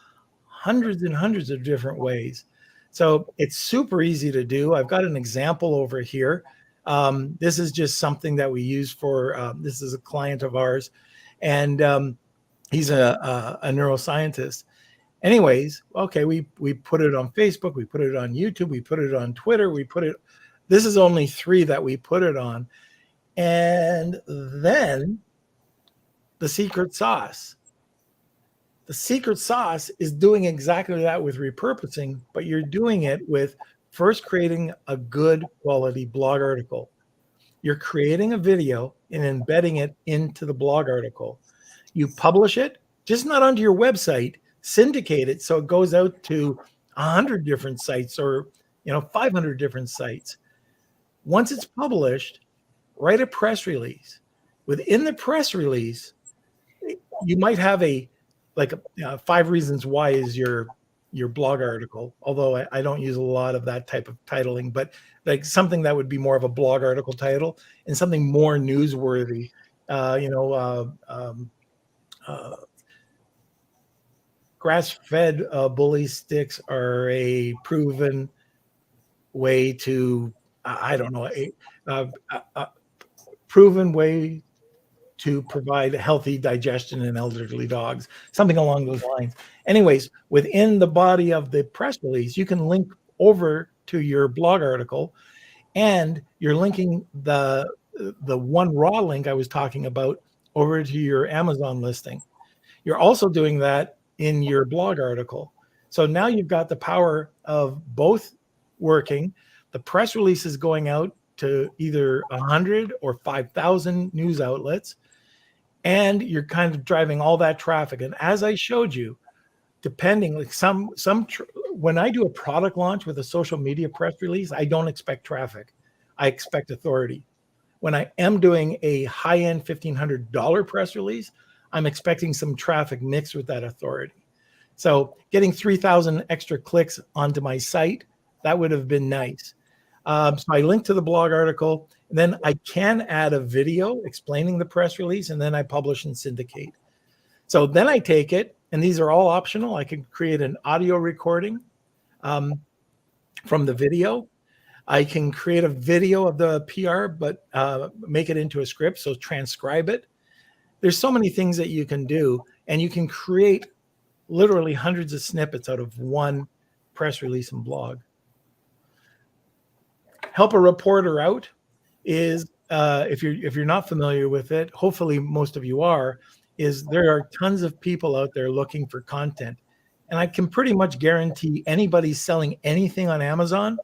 hundreds and hundreds of different ways. So it's super easy to do. I've got an example over here. This is just something that we use for, this is a client of ours, and he's a neuroscientist. Anyways, okay, we put it on Facebook, we put it on YouTube, we put it on Twitter, this is only 3 that we put it on. And then the secret sauce. The secret sauce is doing exactly that with repurposing, but you're doing it with first creating a good quality blog article. You're creating a video and embedding it into the blog article. You publish it, just not onto your website, syndicate it so it goes out to 100 different sites or 500 different sites. Once it's published, write a press release. Within the press release, you might have 5 reasons why is your blog article, although I don't use a lot of that type of titling, but like something that would be more of a blog article title and something more newsworthy, grass-fed bully sticks are a proven way to, I don't know, a proven way to provide healthy digestion in elderly dogs, something along those lines. Anyways, within the body of the press release, you can link over to your blog article, and you're linking the one raw link I was talking about over to your Amazon listing. You're also doing that in your blog article. So now you've got the power of both working. The press release is going out to either 100 or 5,000 news outlets, and you're kind of driving all that traffic. And as I showed you, depending, like when I do a product launch with a social media press release, I don't expect traffic. I expect authority. When I am doing a high-end $1,500 press release, I'm expecting some traffic mixed with that authority. So getting 3,000 extra clicks onto my site, that would have been nice. So I link to the blog article, and then I can add a video explaining the press release, and then I publish and syndicate. So then I take it, and these are all optional. I can create an audio recording from the video. I can create a video of the PR, but make it into a script, so transcribe it. There's so many things that you can do, and you can create literally hundreds of snippets out of one press release and blog. Help a reporter out is, if you're not familiar with it, hopefully most of you are, is there are tons of people out there looking for content. And I can pretty much guarantee anybody selling anything on Amazon,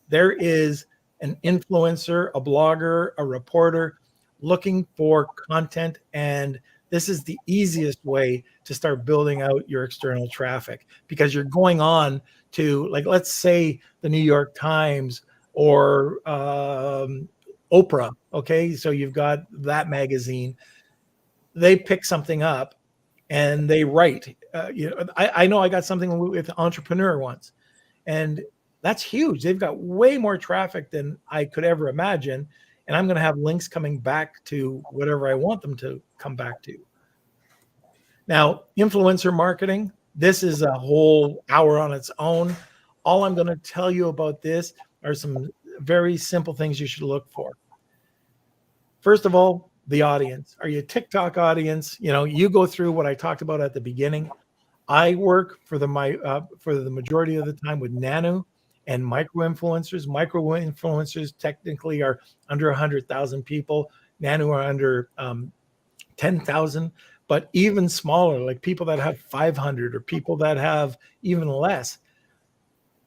there is an influencer, a blogger, a reporter looking for content. And this is the easiest way to start building out your external traffic, because you're going on to, like, let's say the New York Times or Oprah. Okay, so you've got that magazine. They pick something up and they write. I know I got something with Entrepreneur once, and that's huge. They've got way more traffic than I could ever imagine, and I'm going to have links coming back to whatever I want them to come back to. Now, influencer marketing, this is a whole hour on its own. All I'm going to tell you about this are some very simple things you should look for. First of all, the audience. Are you a TikTok audience? You go through what I talked about at the beginning. I work for the majority of the time with nano and micro influencers. Micro influencers technically are under 100,000 people. Nano are under 10,000, but even smaller, like people that have 500 or people that have even less.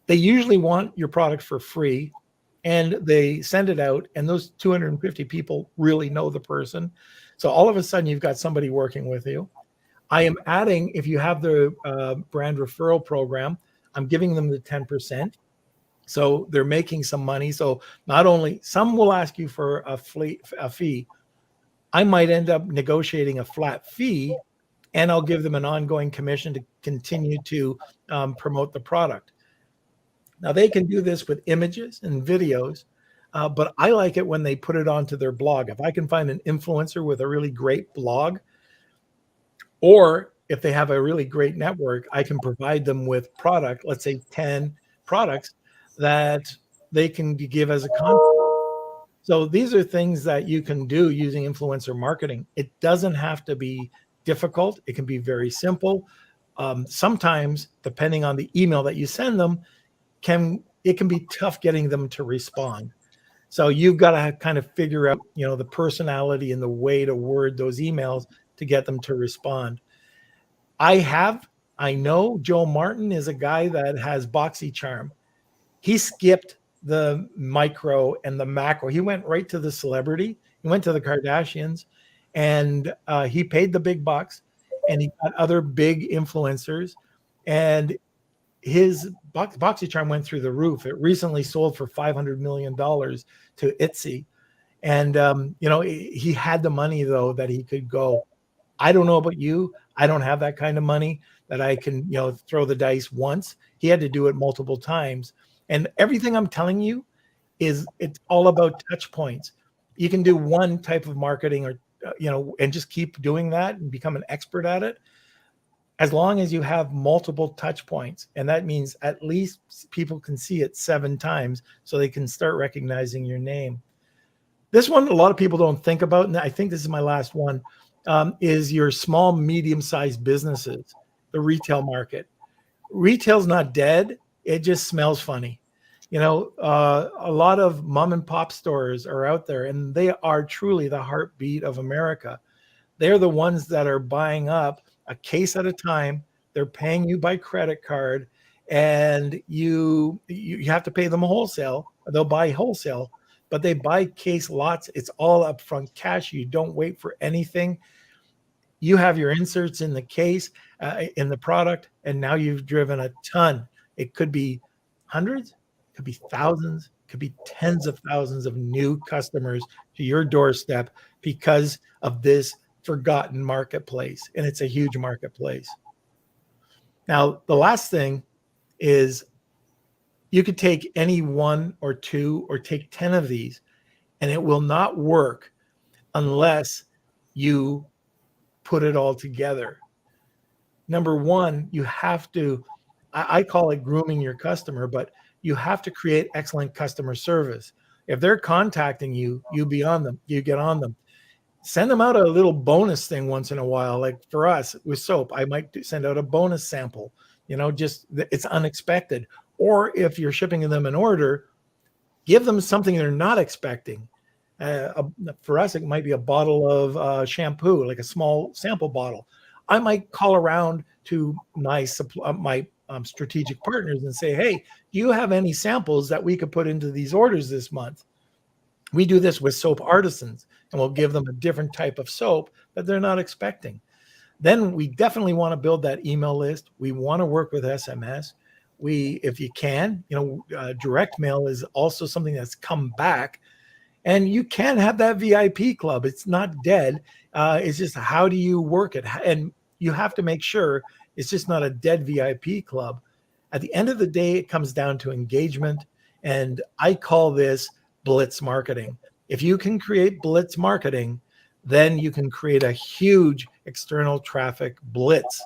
They usually want your product for free, and they send it out, and those 250 people really know the person. So all of a sudden you've got somebody working with you. I am adding, if you have the brand referral program, I'm giving them the 10%. So they're making some money. So not only, some will ask you for a fee. I might end up negotiating a flat fee, and I'll give them an ongoing commission to continue to promote the product. Now, they can do this with images and videos, but I like it when they put it onto their blog. If I can find an influencer with a really great blog, or if they have a really great network, I can provide them with product, let's say 10 products that they can give as a content. So these are things that you can do using influencer marketing. It doesn't have to be difficult. It can be very simple. Sometimes, depending on the email that you send them, it can be tough getting them to respond. So you've got to kind of figure out, the personality and the way to word those emails to get them to respond. I know Joe Martin is a guy that has BoxyCharm. He skipped the micro and the macro. He went right to the celebrity. He went to the Kardashians, and he paid the big bucks, and he got other big influencers, and his BoxyCharm went through the roof. It recently sold for $500 million to Etsy. And, he had the money, though, that he could go. I don't know about you. I don't have that kind of money that I can, throw the dice once. He had to do it multiple times. And everything I'm telling you it's all about touch points. You can do one type of marketing or, and just keep doing that and become an expert at it. as long as you have multiple touch points, and that means at least people can see it 7 times so they can start recognizing your name. This one, a lot of people don't think about, and I think this is my last one, is your small, medium-sized businesses, the retail market. Retail's not dead. It just smells funny. A lot of mom and pop stores are out there, and they are truly the heartbeat of America. They're the ones that are buying up a case at a time. They're paying you by credit card, and you have to pay them wholesale. They'll buy wholesale, but they buy case lots. It's all upfront cash. You don't wait for anything. You have your inserts in the case, in the product, and now you've driven a ton. It could be hundreds, could be thousands, could be tens of thousands of new customers to your doorstep because of this forgotten marketplace. And it's a huge marketplace. Now, the last thing is you could take any 1 or 2 or take 10 of these, and it will not work unless you put it all together. Number one, you have to, I call it grooming your customer, but you have to create excellent customer service. If they're contacting you, you be on them, you get on them. Send them out a little bonus thing once in a while. Like for us with soap, I might send out a bonus sample, just it's unexpected. Or if you're shipping them an order, give them something they're not expecting. For us, it might be a bottle of shampoo, like a small sample bottle. I might call around to my strategic partners and say, hey, do you have any samples that we could put into these orders this month? We do this with soap artisans, and we'll give them a different type of soap that they're not expecting. Then we definitely want to build that email list. We want to work with SMS. If you can, direct mail is also something that's come back. And you can have that VIP club. It's not dead. It's just how do you work it? And you have to make sure it's just not a dead VIP club. At the end of the day, it comes down to engagement. And I call this blitz marketing. If you can create blitz marketing, then you can create a huge external traffic blitz.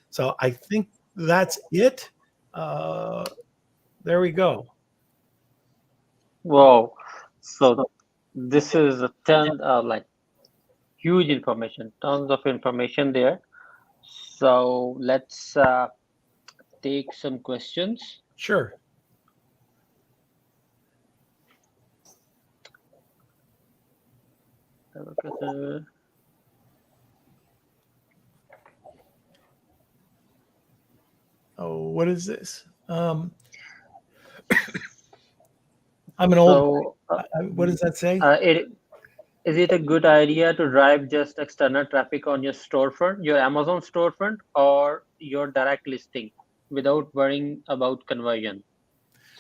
So I think that's it. There we go. Wow. So this is a ton like huge information, tons of information there. So let's take some questions. Sure. Oh, what is this? I'm an old. What does that say? Is it a good idea to drive just external traffic on your storefront, your Amazon storefront, or your direct listing without worrying about conversion?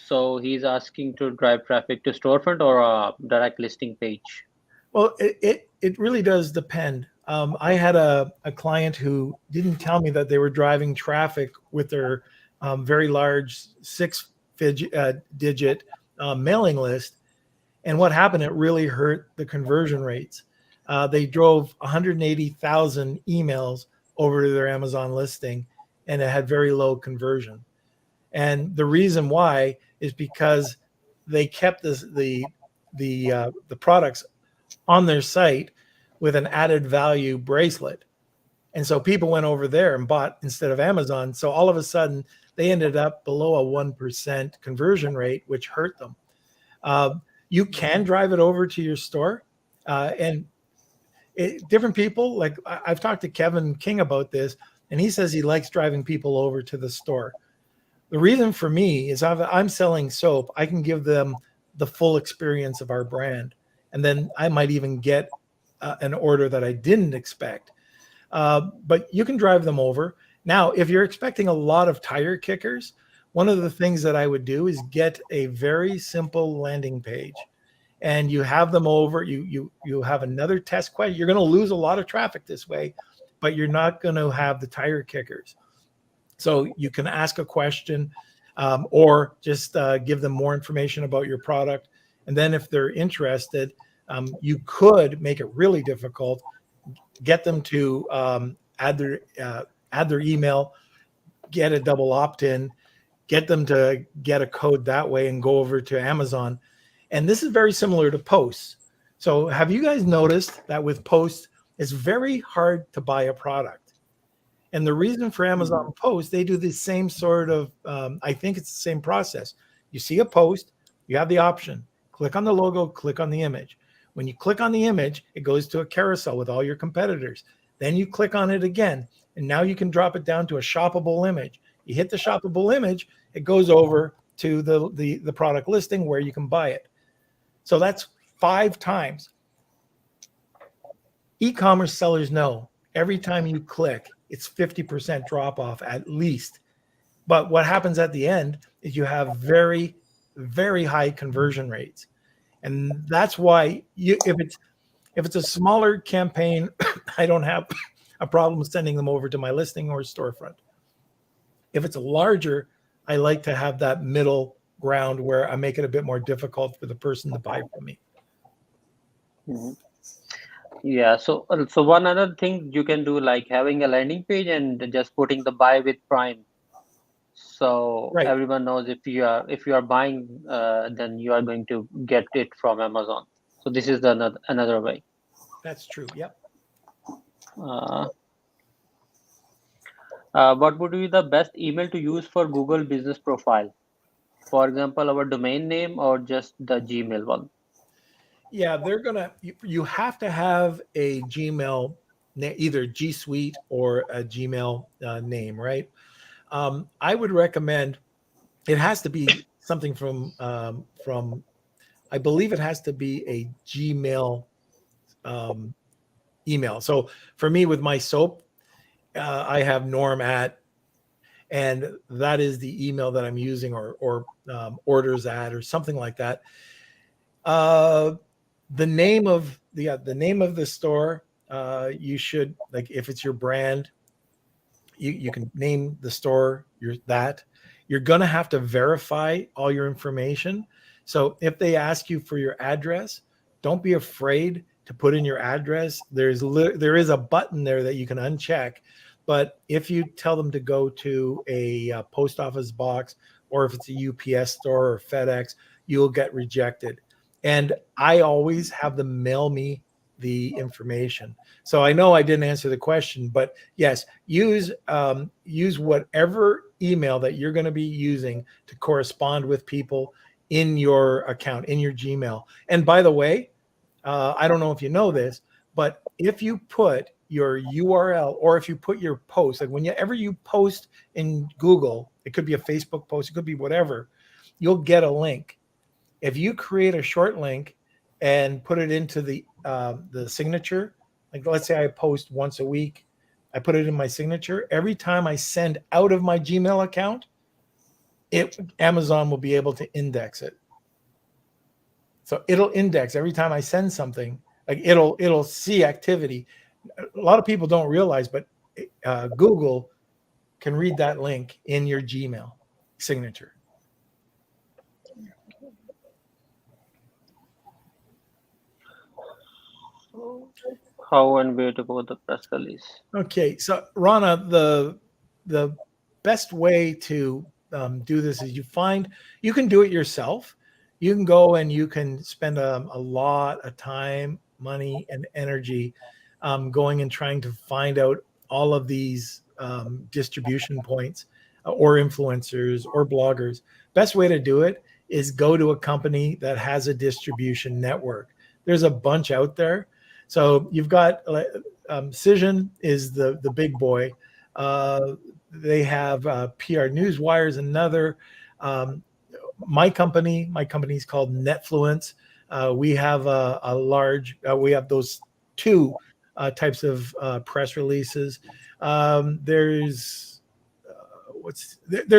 So he's asking to drive traffic to storefront or a direct listing page. Well, it really does depend. I had a client who didn't tell me that they were driving traffic with their very large 6-digit mailing list. And what happened, it really hurt the conversion rates. They drove 180,000 emails over to their Amazon listing, and it had very low conversion. And the reason why is because they kept the products on their site with an added value bracelet. And so people went over there and bought instead of Amazon. So all of a sudden they ended up below a 1% conversion rate, which hurt them. You can drive it over to your store. Different people, like I've talked to Kevin King about this, and he says he likes driving people over to the store. The reason for me is I'm selling soap. I can give them the full experience of our brand. And then I might even get an order that I didn't expect. But you can drive them over. Now, if you're expecting a lot of tire kickers, one of the things that I would do is get a very simple landing page. And you have them over, you have another test question. You're going to lose a lot of traffic this way, but you're not going to have the tire kickers. So you can ask a question or just give them more information about your product. And then if they're interested, you could make it really difficult, get them to add their add their email, get a double opt-in, get them to get a code that way and go over to Amazon. And this is very similar to posts. So have you guys noticed that with posts, it's very hard to buy a product? And the reason for Amazon posts, they do the same sort of, I think it's the same process. You see a post, you have the option, click on the logo, click on the image. When you click on the image, it goes to a carousel with all your competitors. Then you click on it again, and now you can drop it down to a shoppable image. You hit the shoppable image, it goes over to the product listing where you can buy it. So that's 5 times. E-commerce sellers know every time you click, it's 50% drop off at least. But what happens at the end is you have very, very high conversion rates. And that's why if it's a smaller campaign, I don't have a problem sending them over to my listing or storefront. If it's a larger, I like to have that middle ground where I make it a bit more difficult for the person to buy from me. Mhm. Yeah, so one other thing you can do, like having a landing page and just putting the buy with Prime, so Right. everyone knows if you are buying, then you are going to get it from Amazon. So this is the another way. That's true. Yep. Uh, what would be the best email to use for Google Business Profile? For example, our domain name or just the Gmail one? Yeah, you have to have a Gmail, either G Suite or a Gmail name, right? I would recommend it has to be something from I believe it has to be a Gmail email. So for me, with my soap, I have Norm at, and that is the email that I'm using, or orders at, or something like that. Uh, the name of the name of the store, you should, like, if it's your brand, you can name the store you're going to have to verify all your information. So if they ask you for your address, don't be afraid to put in your address. There is a button there that you can uncheck, but if you tell them to go to a post office box, or if it's a UPS store or FedEx, you'll get rejected. And I always have them mail me the information. So I know I didn't answer the question, but yes, use whatever email that you're going to be using to correspond with people in your account, in your Gmail. And by the way, I don't know if you know this, but if you put your URL, or if you put your post, like whenever you post in Google, it could be a Facebook post, it could be whatever, you'll get a link. If you create a short link and put it into the signature, like let's say I post once a week, I put it in my signature. Every time I send out of my Gmail account, Amazon will be able to index it. So it'll index every time I send something. Like it'll see activity. A lot of people don't realize, but Google can read that link in your Gmail signature. How and where to go the press release? Okay, so Rana, the best way to do this is you can do it yourself. You can go and you can spend a lot of time, money, and energy going and trying to find out all of these distribution points, or influencers or bloggers. Best way to do it is go to a company that has a distribution network. There's a bunch out there. So you've got Cision is the big boy. They have PR Newswire is another. Um, my company's called Netfluence. We have a large. We have those 2 types of press releases. There's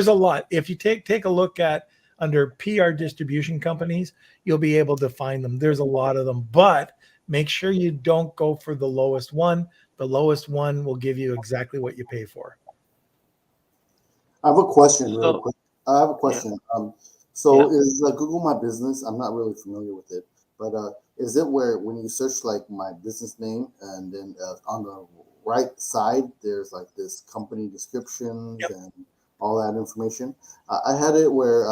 a lot. If you take a look at under PR distribution companies, you'll be able to find them. There's a lot of them, but make sure you don't go for the lowest one. The lowest one will give you exactly what you pay for. I have a question, real So quick. I have a yeah, question. yeah. So is Google My Business? I'm not really familiar with it, but is it where when you search like my business name and then on the right side, there's like this company descriptions Yep. and all that information. I had it where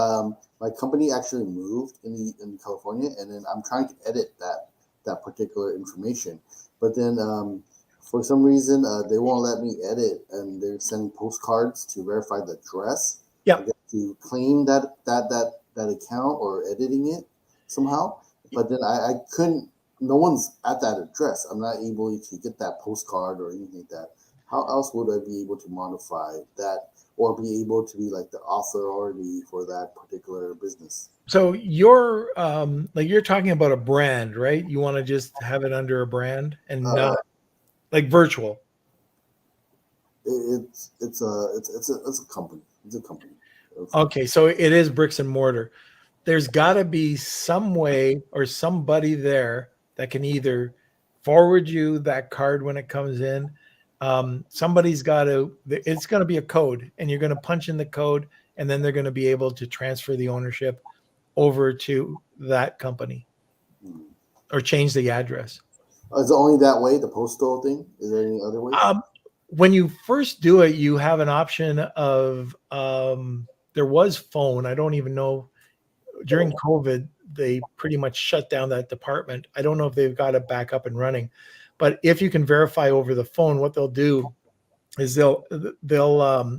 my company actually moved in California, and then I'm trying to edit that particular information, but then for some reason they won't let me edit, and they're sending postcards to verify the address. I Yep. get to claim that account or editing it somehow, but then I couldn't. No one's at that address. I'm not able to get that postcard or anything like that. How else would I be able to modify that or be able to be like the authority for that particular business? So you're like you're talking about a brand, right? You want to just have it under a brand and Uh, not like virtual. it's a company. It's a company. Okay, so it is bricks and mortar. There's got to be some way or somebody there that can either forward you that card when it comes in. Somebody's got to, it's going to be a code, and you're going to punch in the code, and then they're going to be able to transfer the ownership over to that company Hmm. or change the address. Is it only that way? The postal thing? Is there any other ways? When you first do it, you have an option of there was phone. I don't even know, during COVID, they pretty much shut down that department. I don't know if they've got it back up and running, but if you can verify over the phone, what they'll do is they'll they'll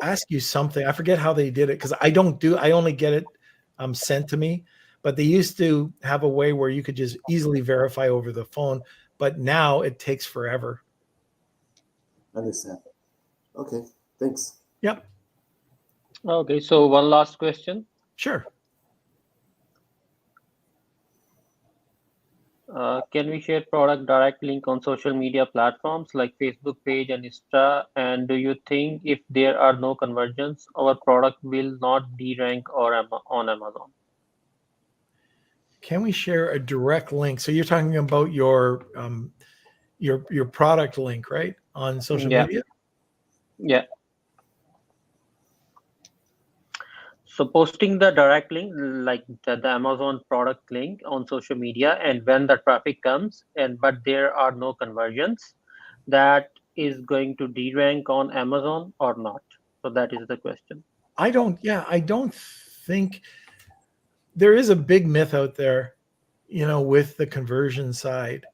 ask you something. I forget how they did it because I only get it sent to me. But they used to have a way where you could just easily verify over the phone, but now it takes forever. I understand. Okay, thanks. Yep, Okay, so one last question. sure. Can we share product direct link on social media platforms like Facebook page and Insta? And do you think if there are no conversions, our product will not de-rank on Amazon? Can we share a direct link? So you're talking about your product link, right, on social Yeah, media? yeah. So posting the direct link, like the Amazon product link on social media, and when the traffic comes, and but there are no conversions, that is going to de-rank on Amazon or not? So that is the question. I don't think there is a big myth out there, with the conversion side.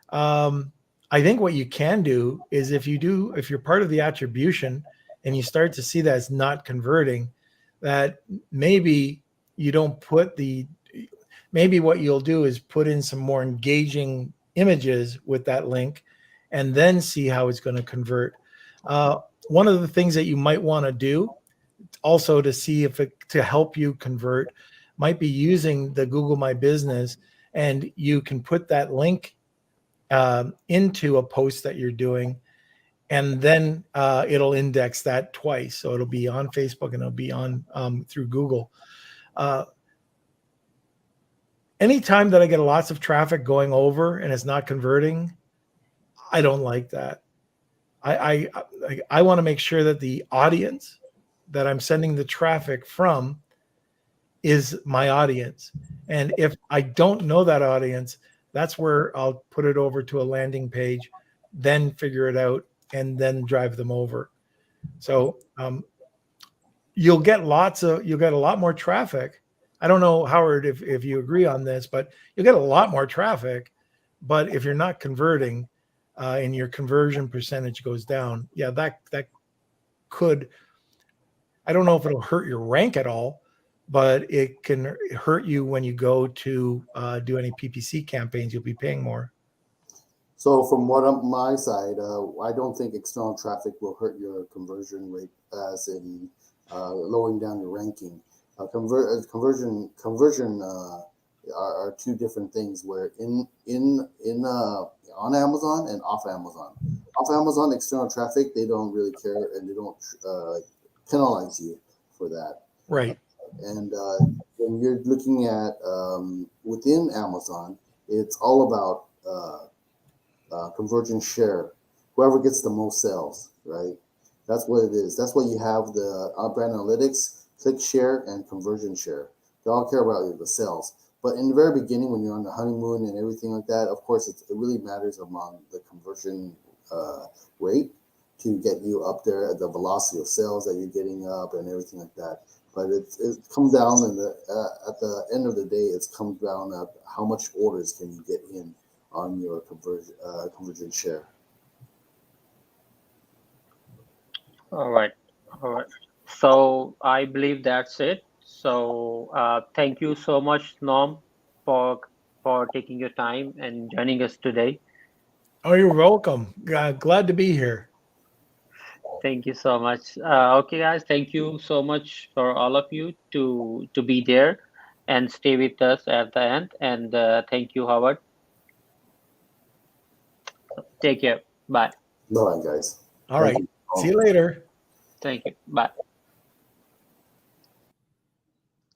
Um, I think what you can do is if you're part of the attribution and you start to see that it's not converting, that maybe you don't put maybe what you'll do is put in some more engaging images with that link and then see how it's going to convert. Uh, One of the things that you might want to do also to see if it to help you convert might be using the Google My Business, and you can put that link into a post that you're doing, and then it'll index that twice. So it'll be on Facebook and it'll be on through Google. Uh, Anytime that I get lots of traffic going over and it's not converting, I don't like that. I want to make sure that the audience that I'm sending the traffic from is my audience. And if I don't know that audience, that's where I'll put it over to a landing page, then figure it out, and then drive them over. So you'll get a lot more traffic. I don't know, Howard, if you agree on this, but you'll get a lot more traffic. But if you're not converting and your conversion percentage goes down, yeah, that could, I don't know if it'll hurt your rank at all, but it can hurt you when you go to do any PPC campaigns. You'll be paying more. So from my side, I don't think external traffic will hurt your conversion rate, as in lowering down your ranking. Conversion are two different things. Where in on Amazon and off Amazon. Off Amazon, external traffic, they don't really care, and they don't penalize you for that. Right. And when you're looking at within Amazon, it's all about conversion share. Whoever gets the most sales, right? That's what it is. That's why you have the brand analytics, click share, and conversion share. They all care about the sales. But in the very beginning, when you're on the honeymoon and everything like that, of course, it really matters among the conversion rate to get you up there at the velocity of sales that you're getting up and everything like that. But it comes down, and at the end of the day, it comes down at how much orders can you get in on your conversion share. All right. All right. So I believe that's it. So thank you so much, Norm, for taking your time and joining us today. Oh, you're welcome. Glad to be here. Thank you so much. Okay, guys, thank you so much for all of you to be there and stay with us at the end. And thank you, Howard. Take care. Bye. Bye, guys. All Thank right. you. See you later. Thank you. Bye.